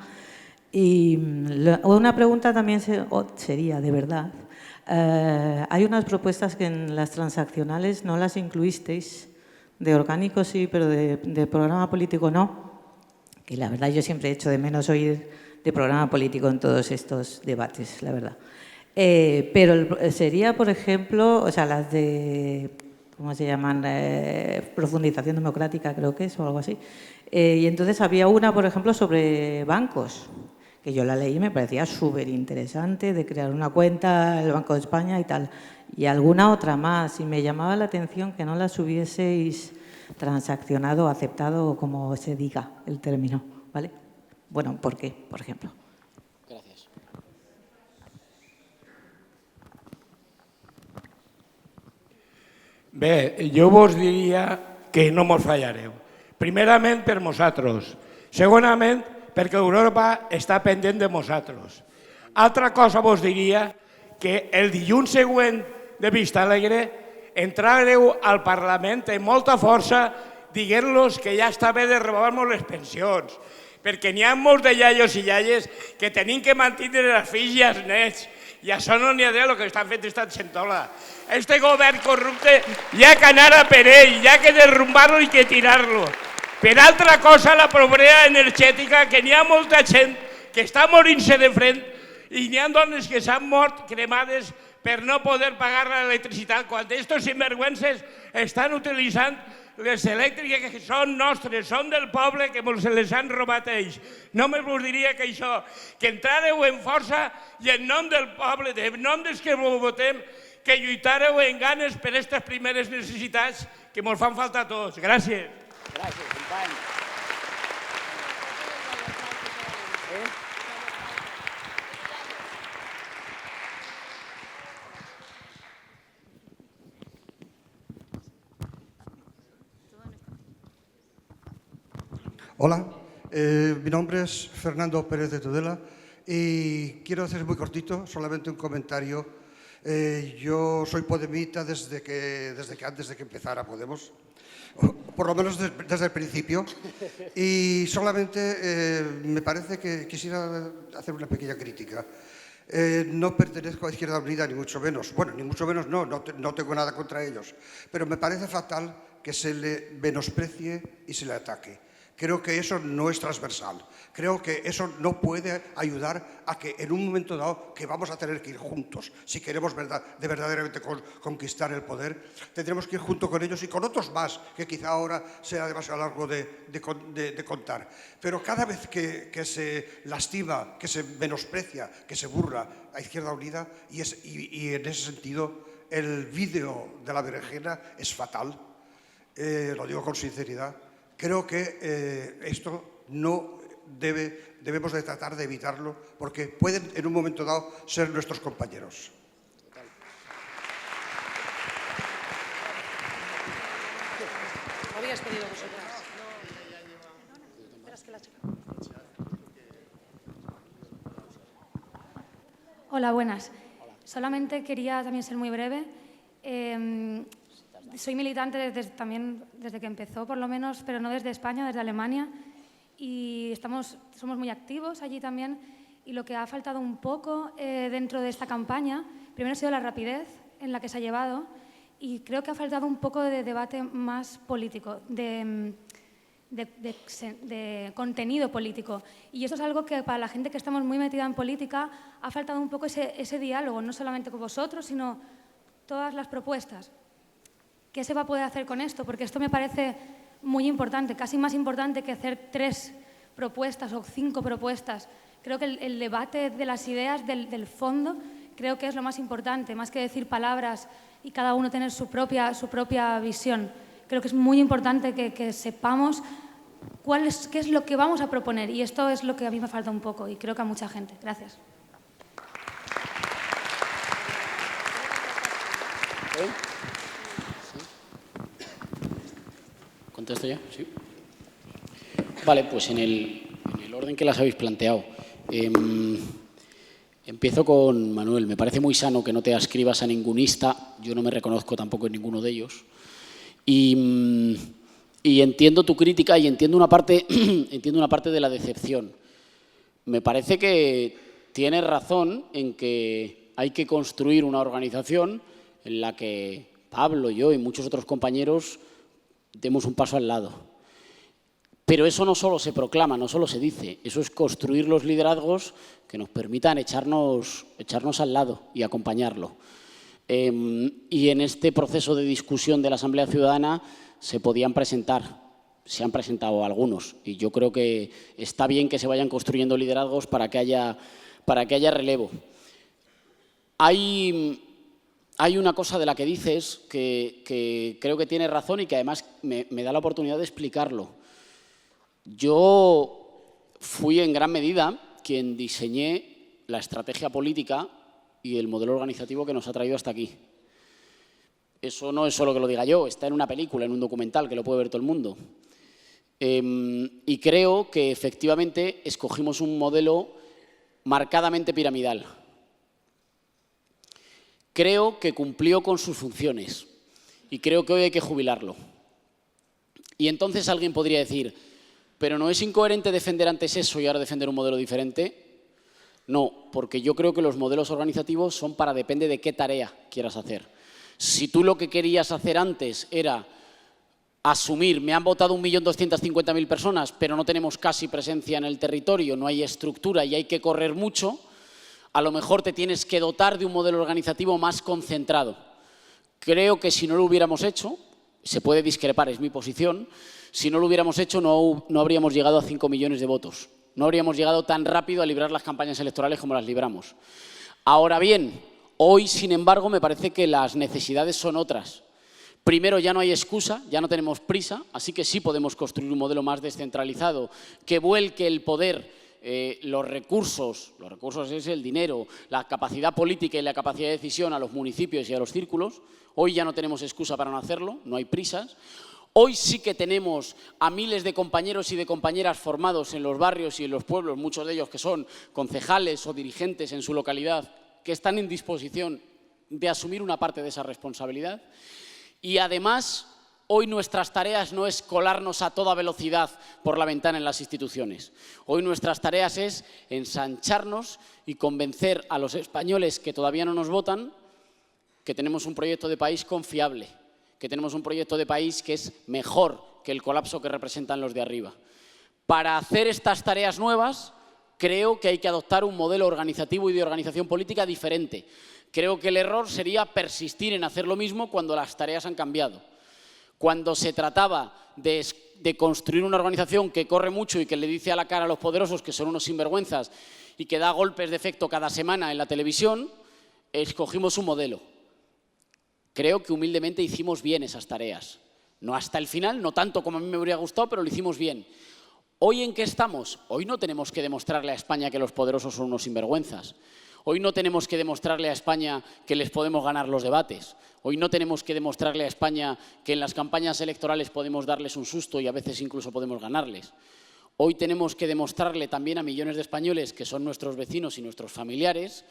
Y una pregunta también sería, de verdad, hay unas propuestas que en las transaccionales no las incluisteis, de orgánico sí, pero de programa político no. Y la verdad yo siempre he hecho de menos oír de programa político en todos estos debates, la verdad. Pero sería, por ejemplo, o sea, las de, ¿cómo se llaman? Profundización democrática, creo que es, o algo así. Y entonces había una, por ejemplo, sobre bancos, que yo la leí y me parecía súper interesante, de crear una cuenta, el Banco de España y tal. Y alguna otra más, y me llamaba la atención que no las hubieseis transaccionado o aceptado, como se diga el término, ¿vale? Bueno, ¿por qué, por ejemplo? Gràcies. Bé, jo vos diria que no mos fallareu. Primerament per nosaltres. Segonament perquè Europa està pendent de nosaltres. Altra cosa vos diria que el dilluns següent de Vista Alegre entrareu al Parlament amb molta força dient-los que ja està bé de robar-nos les pensions, perquè n'hi ha molts de iaios i iaies que tenim que mantenir els fills i els nets, i això no n'hi ha de lo que estan fent esta xentola. Este govern corrupte hi ha que anar a per ell, hi ha que derrumbar-lo i que tirar-lo. Per altra cosa, la pobresa energètica, que n'hi ha molta gent que està morint-se de front i n'hi ha dones que s'han mort cremades per no poder pagar l'electricitat, quan estos sinvergüences estan utilitzant les elèctriques que són nostres, són del poble, que se les han robat ells. Només vos diria que això, que entrareu en força i en nom del poble, en nom dels que votem, que lluitareu en ganes per aquestes primeres necessitats que ens fan falta a tots. Gràcies. Gràcies, company. Hola, mi nombre es Fernando Pérez de Tudela y quiero hacer muy cortito, solamente un comentario. Yo soy podemita desde que antes de que empezara Podemos, por lo menos desde el principio, y solamente me parece que quisiera hacer una pequeña crítica. No pertenezco a Izquierda Unida, ni mucho menos. Bueno, ni mucho menos no tengo nada contra ellos, pero me parece fatal que se le menosprecie y se le ataque. Creo que eso no es transversal. Creo que eso no puede ayudar a que en un momento dado, que vamos a tener que ir juntos, si queremos de verdaderamente conquistar el poder, tendremos que ir junto con ellos y con otros más, que quizá ahora sea demasiado largo de contar. Pero cada vez que se lastima, que se menosprecia, que se burla a Izquierda Unida, y en ese sentido el vídeo de la berenjena es fatal, lo digo con sinceridad. Creo que esto no debemos de tratar de evitarlo, porque pueden en un momento dado ser nuestros compañeros. ¿Lo habías pedido vosotras? Hola, buenas. Solamente quería también ser muy breve. Soy militante también desde que empezó, por lo menos, pero no desde España, desde Alemania. Y somos muy activos allí también. Y lo que ha faltado un poco dentro de esta campaña, primero ha sido la rapidez en la que se ha llevado. Y creo que ha faltado un poco de debate más político, de contenido político. Y esto es algo que para la gente que estamos muy metida en política ha faltado un poco ese diálogo, no solamente con vosotros, sino todas las propuestas. ¿Qué se va a poder hacer con esto? Porque esto me parece muy importante, casi más importante que hacer 3 propuestas o 5 propuestas. Creo que el debate de las ideas, del fondo, creo que es lo más importante, más que decir palabras y cada uno tener su propia visión. Creo que es muy importante que sepamos qué es lo que vamos a proponer, y esto es lo que a mí me falta un poco y creo que a mucha gente. Gracias. ¿Contesto ya? Sí. Vale, pues en el orden que las habéis planteado. Empiezo con Manuel. Me parece muy sano que no te ascribas a ningunista. Yo no me reconozco tampoco en ninguno de ellos. Y entiendo tu crítica y entiendo una parte de la decepción. Me parece que tienes razón en que hay que construir una organización en la que Pablo, yo y muchos otros compañeros demos un paso al lado. Pero eso no solo se proclama, no solo se dice, eso es construir los liderazgos que nos permitan echarnos al lado y acompañarlo. Y en este proceso de discusión de la Asamblea Ciudadana se han presentado algunos, y yo creo que está bien que se vayan construyendo liderazgos para que haya relevo. Hay una cosa de la que dices que creo que tienes razón y que además me da la oportunidad de explicarlo. Yo fui en gran medida quien diseñé la estrategia política y el modelo organizativo que nos ha traído hasta aquí. Eso no es solo que lo diga yo, está en una película, en un documental que lo puede ver todo el mundo. Y creo que efectivamente escogimos un modelo marcadamente piramidal. Creo que cumplió con sus funciones y creo que hoy hay que jubilarlo. Y entonces alguien podría decir, ¿pero no es incoherente defender antes eso y ahora defender un modelo diferente? No, porque yo creo que los modelos organizativos son depende de qué tarea quieras hacer. Si tú lo que querías hacer antes era asumir, me han votado 1.250.000 personas, pero no tenemos casi presencia en el territorio, no hay estructura y hay que correr mucho, a lo mejor te tienes que dotar de un modelo organizativo más concentrado. Creo que si no lo hubiéramos hecho, se puede discrepar, es mi posición, si no lo hubiéramos hecho no habríamos llegado a 5 millones de votos. No habríamos llegado tan rápido a librar las campañas electorales como las libramos. Ahora bien, hoy, sin embargo, me parece que las necesidades son otras. Primero, ya no hay excusa, ya no tenemos prisa, así que sí podemos construir un modelo más descentralizado que vuelque el poder, los recursos es el dinero, la capacidad política y la capacidad de decisión a los municipios y a los círculos. Hoy ya no tenemos excusa para no hacerlo, no hay prisas. Hoy sí que tenemos a miles de compañeros y de compañeras formados en los barrios y en los pueblos, muchos de ellos que son concejales o dirigentes en su localidad, que están en disposición de asumir una parte de esa responsabilidad. Y además, hoy nuestras tareas no es colarnos a toda velocidad por la ventana en las instituciones. Hoy nuestras tareas es ensancharnos y convencer a los españoles que todavía no nos votan que tenemos un proyecto de país confiable, que tenemos un proyecto de país que es mejor que el colapso que representan los de arriba. Para hacer estas tareas nuevas, creo que hay que adoptar un modelo organizativo y de organización política diferente. Creo que el error sería persistir en hacer lo mismo cuando las tareas han cambiado. Cuando se trataba de construir una organización que corre mucho y que le dice a la cara a los poderosos que son unos sinvergüenzas y que da golpes de efecto cada semana en la televisión, escogimos un modelo. Creo que humildemente hicimos bien esas tareas. No hasta el final, no tanto como a mí me hubiera gustado, pero lo hicimos bien. ¿Hoy en qué estamos? Hoy no tenemos que demostrarle a España que los poderosos son unos sinvergüenzas. Hoy no tenemos que demostrarle a España que les podemos ganar los debates. Hoy no tenemos que demostrarle a España que en las campañas electorales podemos darles un susto y a veces incluso podemos ganarles. Hoy tenemos que demostrarle también a millones de españoles que son nuestros vecinos y nuestros familiares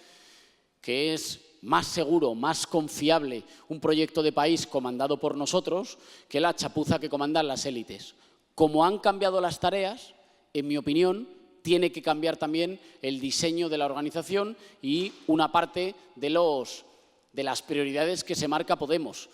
que es más seguro, más confiable un proyecto de país comandado por nosotros que la chapuza que comandan las élites. Como han cambiado las tareas, en mi opinión, tiene que cambiar también el diseño de la organización y una parte de las prioridades que se marca Podemos.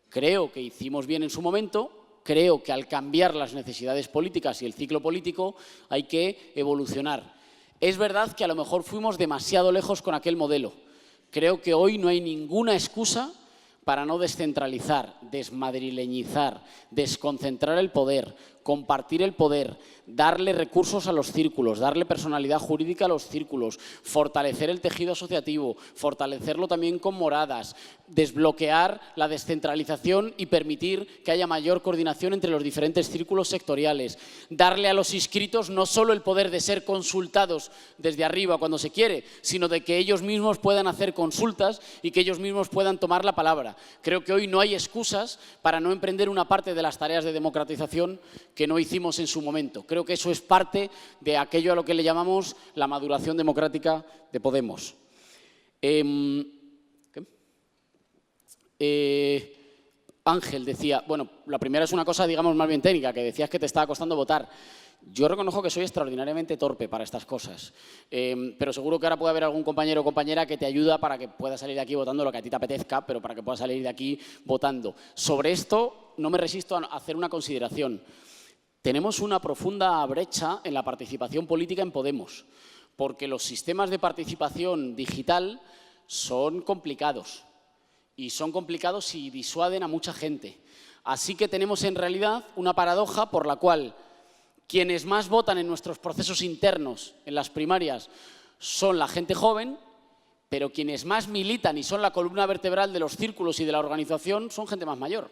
Creo que hicimos bien en su momento, creo que al cambiar las necesidades políticas y el ciclo político hay que evolucionar. Es verdad que a lo mejor fuimos demasiado lejos con aquel modelo. Creo que hoy no hay ninguna excusa para no descentralizar, desmadrileñizar, desconcentrar el poder, compartir el poder, darle recursos a los círculos, darle personalidad jurídica a los círculos, fortalecer el tejido asociativo, fortalecerlo también con moradas, desbloquear la descentralización y permitir que haya mayor coordinación entre los diferentes círculos sectoriales, darle a los inscritos no solo el poder de ser consultados desde arriba cuando se quiere, sino de que ellos mismos puedan hacer consultas y que ellos mismos puedan tomar la palabra. Creo que hoy no hay excusas para no emprender una parte de las tareas de democratización que no hicimos en su momento. Creo que eso es parte de aquello a lo que le llamamos la maduración democrática de Podemos. Ángel decía, bueno, la primera es una cosa, digamos, más bien técnica, que decías que te estaba costando votar. Yo reconozco que soy extraordinariamente torpe para estas cosas, pero seguro que ahora puede haber algún compañero o compañera que te ayuda para que puedas salir de aquí votando lo que a ti te apetezca, pero para que puedas salir de aquí votando. Sobre esto no me resisto a hacer una consideración. Tenemos una profunda brecha en la participación política en Podemos, porque los sistemas de participación digital son complicados y son complicados y disuaden a mucha gente. Así que tenemos en realidad una paradoja por la cual quienes más votan en nuestros procesos internos, en las primarias, son la gente joven, pero quienes más militan y son la columna vertebral de los círculos y de la organización son gente más mayor.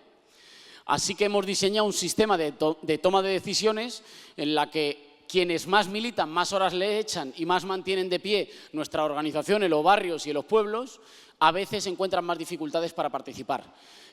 Así que hemos diseñado un sistema de toma de decisiones en la que quienes más militan, más horas le echan y más mantienen de pie nuestra organización en los barrios y en los pueblos, a veces encuentran más dificultades para participar.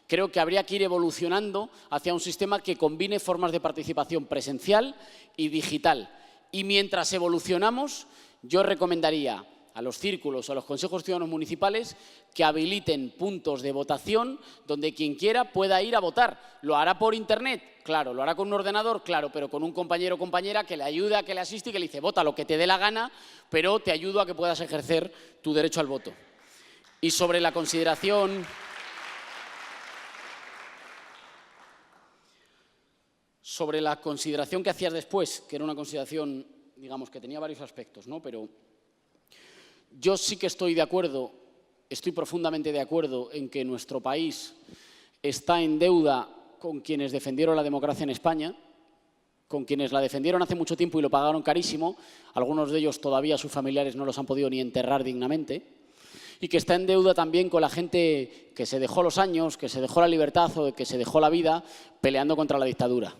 Creo que habría que ir evolucionando hacia un sistema que combine formas de participación presencial y digital. Y mientras evolucionamos, yo recomendaría a los círculos o a los consejos ciudadanos municipales que habiliten puntos de votación donde quien quiera pueda ir a votar. ¿Lo hará por internet? Claro. ¿Lo hará con un ordenador? Claro, pero con un compañero o compañera que le ayuda, que le asiste y que le dice vota lo que te dé la gana, pero te ayudo a que puedas ejercer tu derecho al voto. Y sobre la consideración... Sobre la consideración que hacías después, que era una consideración, digamos, que tenía varios aspectos, ¿no? Pero yo sí que estoy de acuerdo, estoy profundamente de acuerdo en que nuestro país está en deuda con quienes defendieron la democracia en España, con quienes la defendieron hace mucho tiempo y lo pagaron carísimo, algunos de ellos todavía sus familiares no los han podido ni enterrar dignamente, y que está en deuda también con la gente que se dejó los años, que se dejó la libertad o que se dejó la vida peleando contra la dictadura.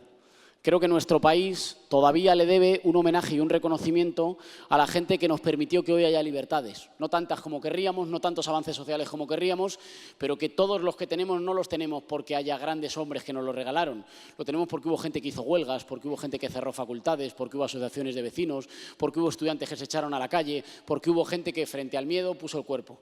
Creo que nuestro país todavía le debe un homenaje y un reconocimiento a la gente que nos permitió que hoy haya libertades. No tantas como querríamos, no tantos avances sociales como querríamos, pero que todos los que tenemos no los tenemos porque haya grandes hombres que nos lo regalaron. Lo tenemos porque hubo gente que hizo huelgas, porque hubo gente que cerró facultades, porque hubo asociaciones de vecinos, porque hubo estudiantes que se echaron a la calle, porque hubo gente que frente al miedo puso el cuerpo.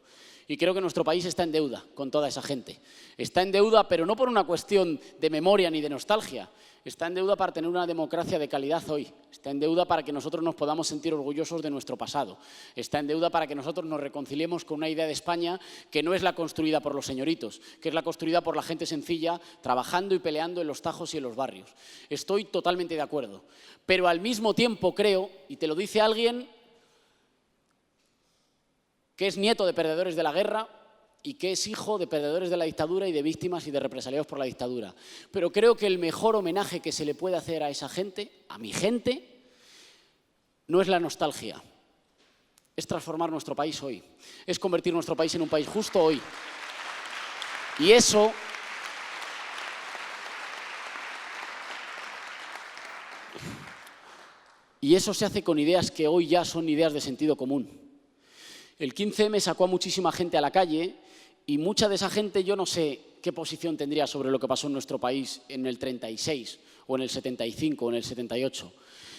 Y creo que nuestro país está en deuda con toda esa gente. Está en deuda, pero no por una cuestión de memoria ni de nostalgia. Está en deuda para tener una democracia de calidad dignidad hoy. Está en deuda para que nosotros nos podamos sentir orgullosos de nuestro pasado. Está en deuda para que nosotros nos reconciliemos con una idea de España que no es la construida por los señoritos, que es la construida por la gente sencilla, trabajando y peleando en los tajos y en los barrios. Estoy totalmente de acuerdo. Pero al mismo tiempo creo, y te lo dice alguien que es nieto de perdedores de la guerra y que es hijo de perdedores de la dictadura y de víctimas y de represaliados por la dictadura. Pero creo que el mejor homenaje que se le puede hacer a esa gente, a mi gente, no es la nostalgia, es transformar nuestro país hoy, es convertir nuestro país en un país justo hoy. Y eso se hace con ideas que hoy ya son ideas de sentido común. El 15M sacó a muchísima gente a la calle y mucha de esa gente yo no sé qué posición tendría sobre lo que pasó en nuestro país en el 36 o en el 75 o en el 78.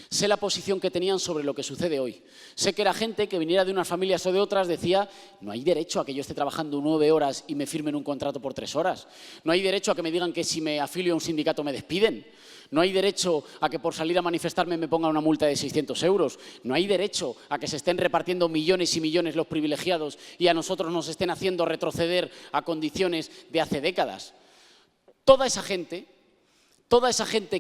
Sé la posición que tenían sobre lo que sucede hoy. Sé que era gente que viniera de unas familias o de otras decía no hay derecho a que yo esté trabajando 9 horas y me firmen un contrato por 3 horas. No hay derecho a que me digan que si me afilio a un sindicato me despiden. No hay derecho a que por salir a manifestarme me pongan una multa de 600 euros. No hay derecho a que se estén repartiendo millones y millones los privilegiados y a nosotros nos estén haciendo retroceder a condiciones de hace décadas. Toda esa gente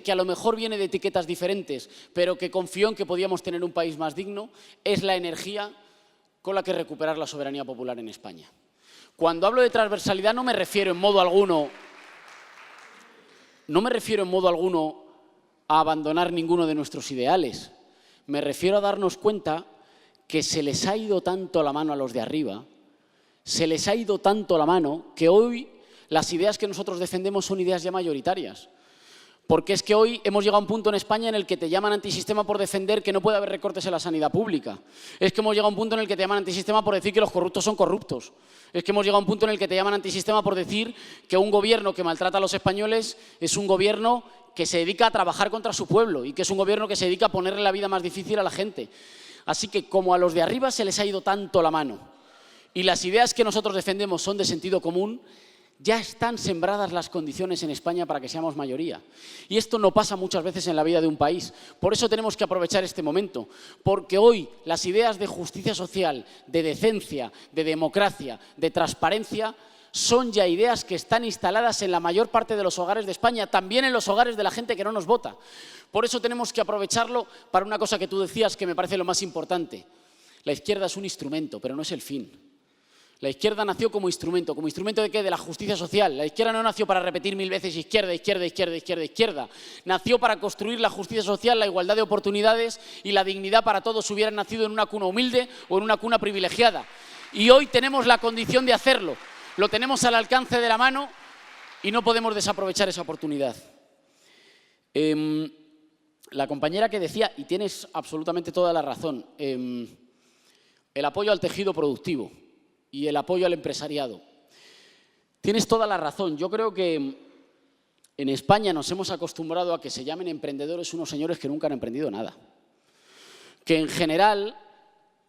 que a lo mejor viene de etiquetas diferentes, pero que confió en que podíamos tener un país más digno, es la energía con la que recuperar la soberanía popular en España. Cuando hablo de transversalidad no me refiero en modo alguno a abandonar ninguno de nuestros ideales. Me refiero a darnos cuenta que se les ha ido tanto la mano a los de arriba, se les ha ido tanto la mano que hoy las ideas que nosotros defendemos son ideas ya mayoritarias. Porque es que hoy hemos llegado a un punto en España en el que te llaman antisistema por defender que no puede haber recortes en la sanidad pública. Es que hemos llegado a un punto en el que te llaman antisistema por decir que los corruptos son corruptos. Es que hemos llegado a un punto en el que te llaman antisistema por decir que un gobierno que maltrata a los españoles es un gobierno que se dedica a trabajar contra su pueblo y que es un gobierno que se dedica a ponerle la vida más difícil a la gente. Así que como a los de arriba se les ha ido tanto la mano y las ideas que nosotros defendemos son de sentido común, ya están sembradas las condiciones en España para que seamos mayoría. Y esto no pasa muchas veces en la vida de un país. Por eso tenemos que aprovechar este momento. Porque hoy las ideas de justicia social, de decencia, de democracia, de transparencia, son ya ideas que están instaladas en la mayor parte de los hogares de España, también en los hogares de la gente que no nos vota. Por eso tenemos que aprovecharlo para una cosa que tú decías que me parece lo más importante. La izquierda es un instrumento, pero no es el fin. La izquierda nació como instrumento ¿de qué? De la justicia social. La izquierda no nació para repetir 1000 veces izquierda, izquierda, izquierda, izquierda, izquierda. Nació para construir la justicia social, la igualdad de oportunidades y la dignidad para todos, hubieran nacido en una cuna humilde o en una cuna privilegiada. Y hoy tenemos la condición de hacerlo. Lo tenemos al alcance de la mano y no podemos desaprovechar esa oportunidad. La compañera que decía, y tienes absolutamente toda la razón, el apoyo al tejido productivo y el apoyo al empresariado. Tienes toda la razón. Yo creo que en España nos hemos acostumbrado a que se llamen emprendedores unos señores que nunca han emprendido nada. Que en general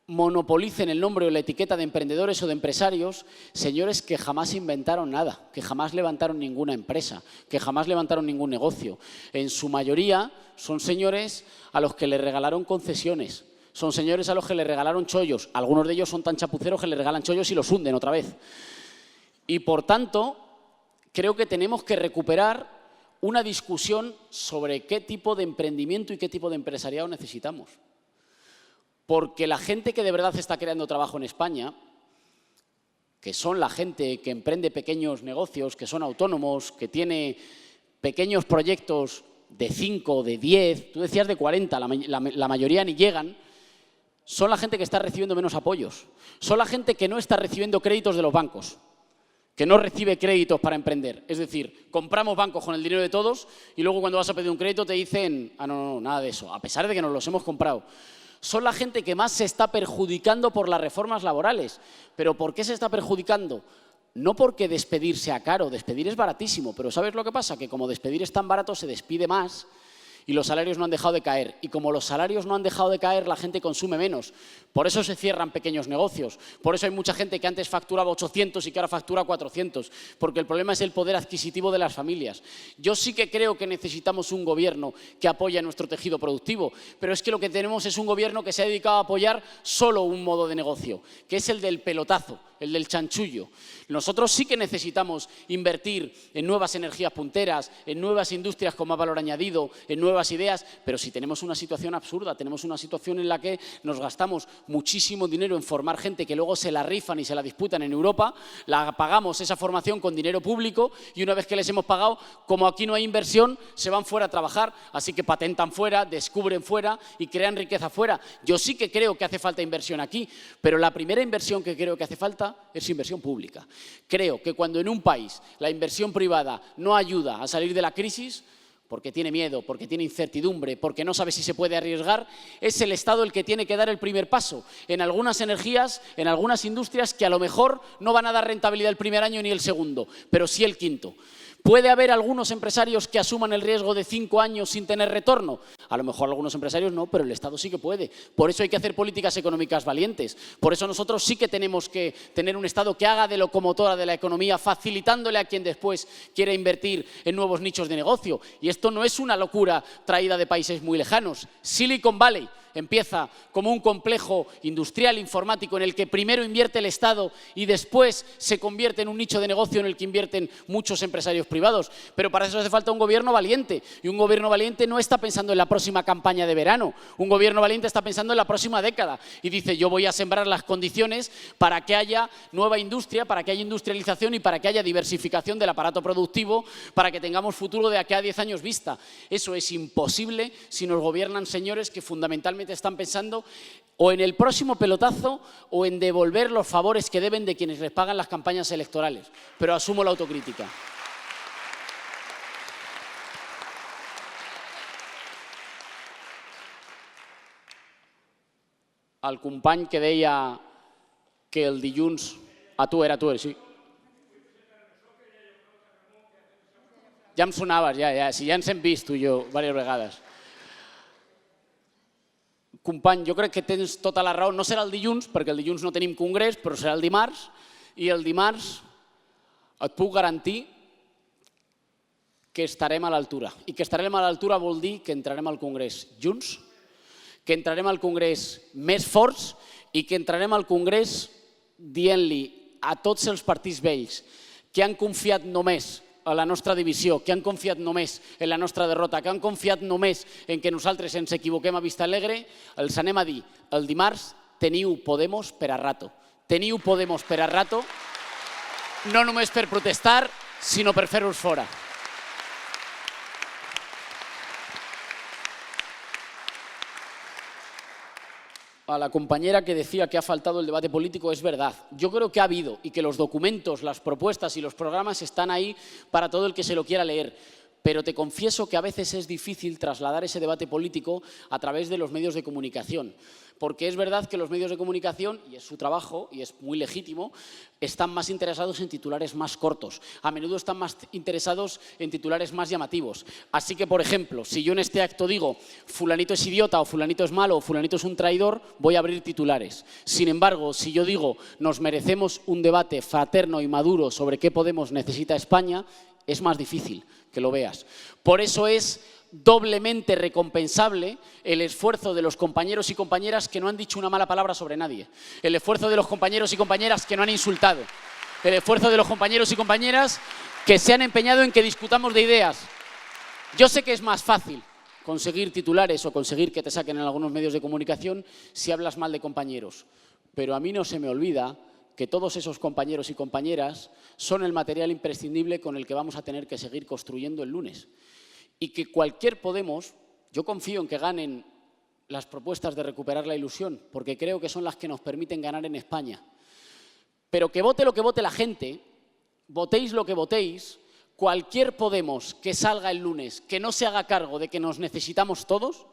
monopolicen el nombre o la etiqueta de emprendedores o de empresarios señores que jamás inventaron nada, que jamás levantaron ninguna empresa, que jamás levantaron ningún negocio. En su mayoría son señores a los que le regalaron concesiones. Son señores a los que le regalaron chollos. Algunos de ellos son tan chapuceros que le regalan chollos y los hunden otra vez. Y por tanto, creo que tenemos que recuperar una discusión sobre qué tipo de emprendimiento y qué tipo de empresariado necesitamos. Porque la gente que de verdad está creando trabajo en España, que son la gente que emprende pequeños negocios, que son autónomos, que tiene pequeños proyectos de 5, de 10, tú decías de 40, la mayoría ni llegan, son la gente que está recibiendo menos apoyos. Son la gente que no está recibiendo créditos de los bancos, que no recibe créditos para emprender. Es decir, compramos bancos con el dinero de todos y luego cuando vas a pedir un crédito te dicen no, nada de eso, a pesar de que nos los hemos comprado. Son la gente que más se está perjudicando por las reformas laborales. ¿Pero por qué se está perjudicando? No porque despedir sea caro, despedir es baratísimo, pero ¿sabes lo que pasa? Que como despedir es tan barato se despide más y los salarios no han dejado de caer. Y como los salarios no han dejado de caer, la gente consume menos. Por eso se cierran pequeños negocios. Por eso hay mucha gente que antes facturaba 800 y que ahora factura 400. Porque el problema es el poder adquisitivo de las familias. Yo sí que creo que necesitamos un gobierno que apoye a nuestro tejido productivo. Pero es que lo que tenemos es un gobierno que se ha dedicado a apoyar solo un modo de negocio, que es el del pelotazo, el del chanchullo. Nosotros sí que necesitamos invertir en nuevas energías punteras, en nuevas industrias con más valor añadido, en nuevas ideas, pero si tenemos una situación absurda, tenemos una situación en la que nos gastamos muchísimo dinero en formar gente que luego se la rifan y se la disputan en Europa, la pagamos esa formación con dinero público y una vez que les hemos pagado, como aquí no hay inversión, se van fuera a trabajar, así que patentan fuera, descubren fuera y crean riqueza fuera. Yo sí que creo que hace falta inversión aquí, pero la primera inversión que creo que hace falta es inversión pública. Creo que cuando en un país la inversión privada no ayuda a salir de la crisis, porque tiene miedo, porque tiene incertidumbre, porque no sabe si se puede arriesgar, es el Estado el que tiene que dar el primer paso en algunas energías, en algunas industrias que a lo mejor no van a dar rentabilidad el primer año ni el segundo, pero sí el quinto. ¿Puede haber algunos empresarios que asuman el riesgo de 5 años sin tener retorno? A lo mejor algunos empresarios no, pero el Estado sí que puede. Por eso hay que hacer políticas económicas valientes. Por eso nosotros sí que tenemos que tener un Estado que haga de locomotora de la economía, facilitándole a quien después quiera invertir en nuevos nichos de negocio. Y esto no es una locura traída de países muy lejanos. Silicon Valley empieza como un complejo industrial informático en el que primero invierte el Estado y después se convierte en un nicho de negocio en el que invierten muchos empresarios privados. Pero para eso hace falta un gobierno valiente. Y un gobierno valiente no está pensando en la próxima campaña de verano. Un gobierno valiente está pensando en la próxima década. Y dice, yo voy a sembrar las condiciones para que haya nueva industria, para que haya industrialización y para que haya diversificación del aparato productivo, para que tengamos futuro de aquí a 10 años vista. Eso es imposible si nos gobiernan señores que fundamentalmente están pensando o en el próximo pelotazo o en devolver los favores que deben de quienes les pagan las campañas electorales. Pero asumo la autocrítica. Al company que deia que el dilluns... A tu era, sí. Ja em sonaves, ja. Si ja ens hem vist tu i jo diverses vegades. Company, jo crec que tens tota la raó. No serà el dilluns, perquè el dilluns no tenim congrés, però serà el dimarts. I el dimarts et puc garantir que estarem a l'altura. I que estarem a l'altura vol dir que entrarem al congrés junts, que entrarem al congrés més forts i que entrarem al congrés dient-li a tots els partits vells que han confiat només a la nostra divisió, que han confiat només en la nostra derrota, que han confiat només en que nosaltres ens equivoquem a Vista Alegre, els anem a dir, el dimarts teniu Podemos per a rato. Teniu Podemos per a rato, no només per protestar, sinó per fer-vos fora. A la compañera que decía que ha faltado el debate político, es verdad. Yo creo que ha habido y que los documentos, las propuestas y los programas están ahí para todo el que se lo quiera leer. Pero te confieso que a veces es difícil trasladar ese debate político a través de los medios de comunicación. Porque es verdad que los medios de comunicación, y es su trabajo, y es muy legítimo, están más interesados en titulares más cortos. A menudo están más interesados en titulares más llamativos. Así que, por ejemplo, si yo en este acto digo fulanito es idiota o fulanito es malo o fulanito es un traidor, voy a abrir titulares. Sin embargo, si yo digo nos merecemos un debate fraterno y maduro sobre qué Podemos necesita España, es más difícil que lo veas. Por eso es doblemente recompensable el esfuerzo de los compañeros y compañeras que no han dicho una mala palabra sobre nadie, el esfuerzo de los compañeros y compañeras que no han insultado, el esfuerzo de los compañeros y compañeras que se han empeñado en que discutamos de ideas. Yo sé que es más fácil conseguir titulares o conseguir que te saquen en algunos medios de comunicación si hablas mal de compañeros, pero a mí no se me olvida que todos esos compañeros y compañeras son el material imprescindible con el que vamos a tener que seguir construyendo el lunes. Y que cualquier Podemos, yo confío en que ganen las propuestas de recuperar la ilusión, porque creo que son las que nos permiten ganar en España. Pero que vote lo que vote la gente, votéis lo que votéis, cualquier Podemos que salga el lunes, que no se haga cargo de que nos necesitamos todos,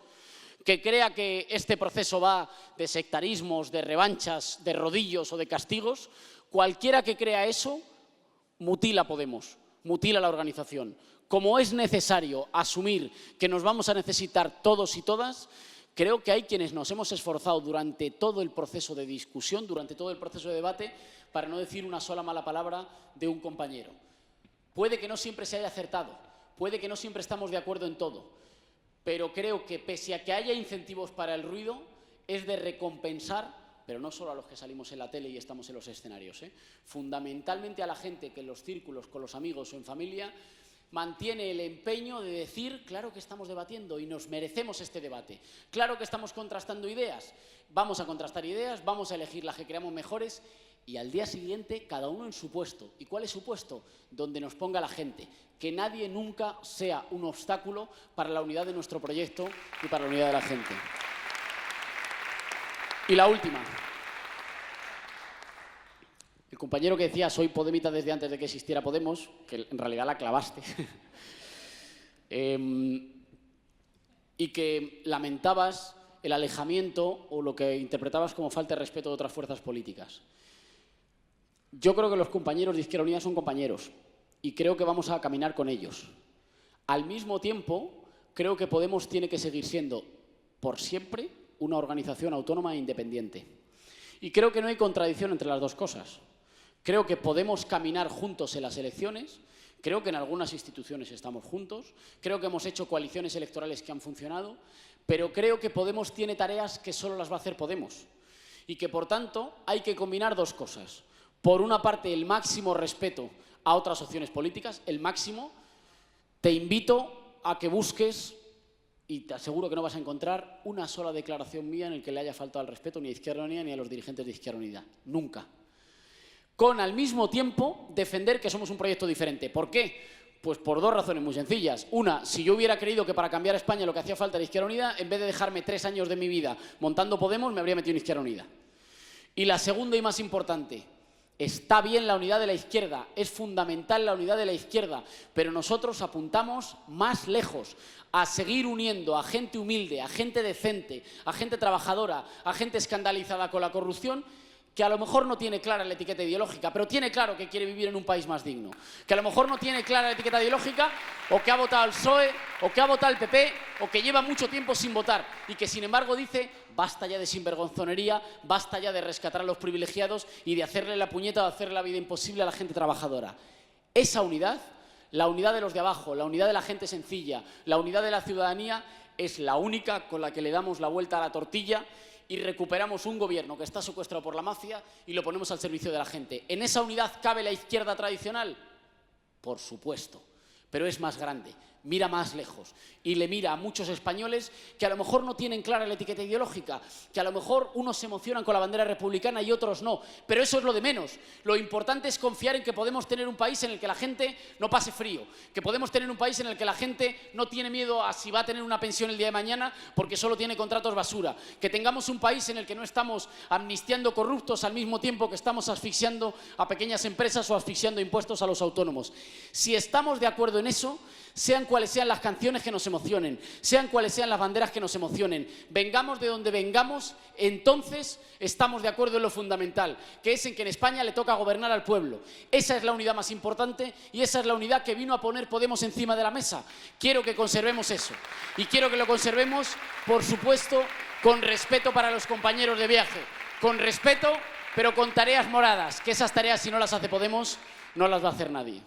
que crea que este proceso va de sectarismos, de revanchas, de rodillos o de castigos, cualquiera que crea eso, mutila Podemos, mutila la organización. como es necesario asumir que nos vamos a necesitar todos y todas, creo que hay quienes nos hemos esforzado durante todo el proceso de discusión, durante todo el proceso de debate, para no decir una sola mala palabra de un compañero. Puede que no siempre se haya acertado, puede que no siempre estamos de acuerdo en todo, pero creo que pese a que haya incentivos para el ruido, es de recompensar, pero no solo a los que salimos en la tele y estamos en los escenarios, fundamentalmente a la gente que en los círculos, con los amigos o en familia, mantiene el empeño de decir, claro que estamos debatiendo y nos merecemos este debate, claro que estamos contrastando ideas, vamos a contrastar ideas, vamos a elegir las que creamos mejores y al día siguiente cada uno en su puesto. ¿Y cuál es su puesto? Donde nos ponga la gente, que nadie nunca sea un obstáculo para la unidad de nuestro proyecto y para la unidad de la gente. Y la última. El compañero que decía, soy podemita desde antes de que existiera Podemos, que en realidad la clavaste, y que lamentabas el alejamiento o lo que interpretabas como falta de respeto de otras fuerzas políticas. Yo creo que los compañeros de Izquierda Unida son compañeros y creo que vamos a caminar con ellos. Al mismo tiempo, creo que Podemos tiene que seguir siendo, por siempre, una organización autónoma e independiente. Y creo que no hay contradicción entre las dos cosas. Creo que podemos caminar juntos en las elecciones, creo que en algunas instituciones estamos juntos, creo que hemos hecho coaliciones electorales que han funcionado, pero creo que Podemos tiene tareas que solo las va a hacer Podemos y que, por tanto, hay que combinar dos cosas. Por una parte, el máximo respeto a otras opciones políticas, el máximo. Te invito a que busques, y te aseguro que no vas a encontrar, una sola declaración mía en la que le haya faltado al respeto ni a Izquierda Unida ni a los dirigentes de Izquierda Unida. Nunca. Con, al mismo tiempo, defender que somos un proyecto diferente. ¿Por qué? Pues por dos razones muy sencillas. Una, si yo hubiera creído que para cambiar España lo que hacía falta era Izquierda Unida, en vez de dejarme 3 años de mi vida montando Podemos, me habría metido en Izquierda Unida. Y la segunda y más importante, está bien la unidad de la izquierda, es fundamental la unidad de la izquierda, pero nosotros apuntamos más lejos, a seguir uniendo a gente humilde, a gente decente, a gente trabajadora, a gente escandalizada con la corrupción, que a lo mejor no tiene clara la etiqueta ideológica, pero tiene claro que quiere vivir en un país más digno. Que a lo mejor no tiene clara la etiqueta ideológica, o que ha votado al PSOE, o que ha votado al PP, o que lleva mucho tiempo sin votar, y que sin embargo dice, basta ya de sinvergonzonería, basta ya de rescatar a los privilegiados y de hacerle la puñeta o de hacerle la vida imposible a la gente trabajadora. Esa unidad, la unidad de los de abajo, la unidad de la gente sencilla, la unidad de la ciudadanía, es la única con la que le damos la vuelta a la tortilla y recuperamos un gobierno que está secuestrado por la mafia y lo ponemos al servicio de la gente. ¿En esa unidad cabe la izquierda tradicional? Por supuesto, pero es más grande, mira más lejos y le mira a muchos españoles que a lo mejor no tienen clara la etiqueta ideológica, que a lo mejor unos se emocionan con la bandera republicana y otros no, pero eso es lo de menos. Lo importante es confiar en que podemos tener un país en el que la gente no pase frío, que podemos tener un país en el que la gente no tiene miedo a si va a tener una pensión el día de mañana porque solo tiene contratos basura, que tengamos un país en el que no estamos amnistiando corruptos al mismo tiempo que estamos asfixiando a pequeñas empresas o asfixiando impuestos a los autónomos. Si estamos de acuerdo en eso, sean cuales sean las canciones que nos emocionen, sean cuales sean las banderas que nos emocionen, vengamos de donde vengamos, entonces estamos de acuerdo en lo fundamental, que es en que en España le toca gobernar al pueblo. Esa es la unidad más importante y esa es la unidad que vino a poner Podemos encima de la mesa. Quiero que conservemos eso y quiero que lo conservemos, por supuesto, con respeto para los compañeros de viaje, con respeto, pero con tareas moradas, que esas tareas, si no las hace Podemos, no las va a hacer nadie.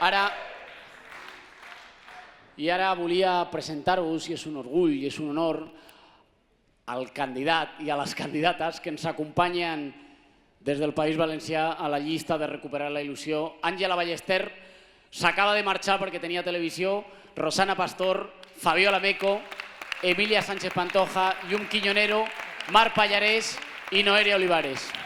Ara volia presentar-vos, i és un orgull i és un honor, al candidat i a les candidates que ens acompanyen des del País Valencià a la llista de Recuperar la Il·lusió. Àngela Ballester s'acaba de marxar perquè tenia televisió, Rosana Pastor, Fabiola Meco, Emilia Sánchez Pantoja, Llum Quiñonero, Marc Pallarès i Noelia Olivares.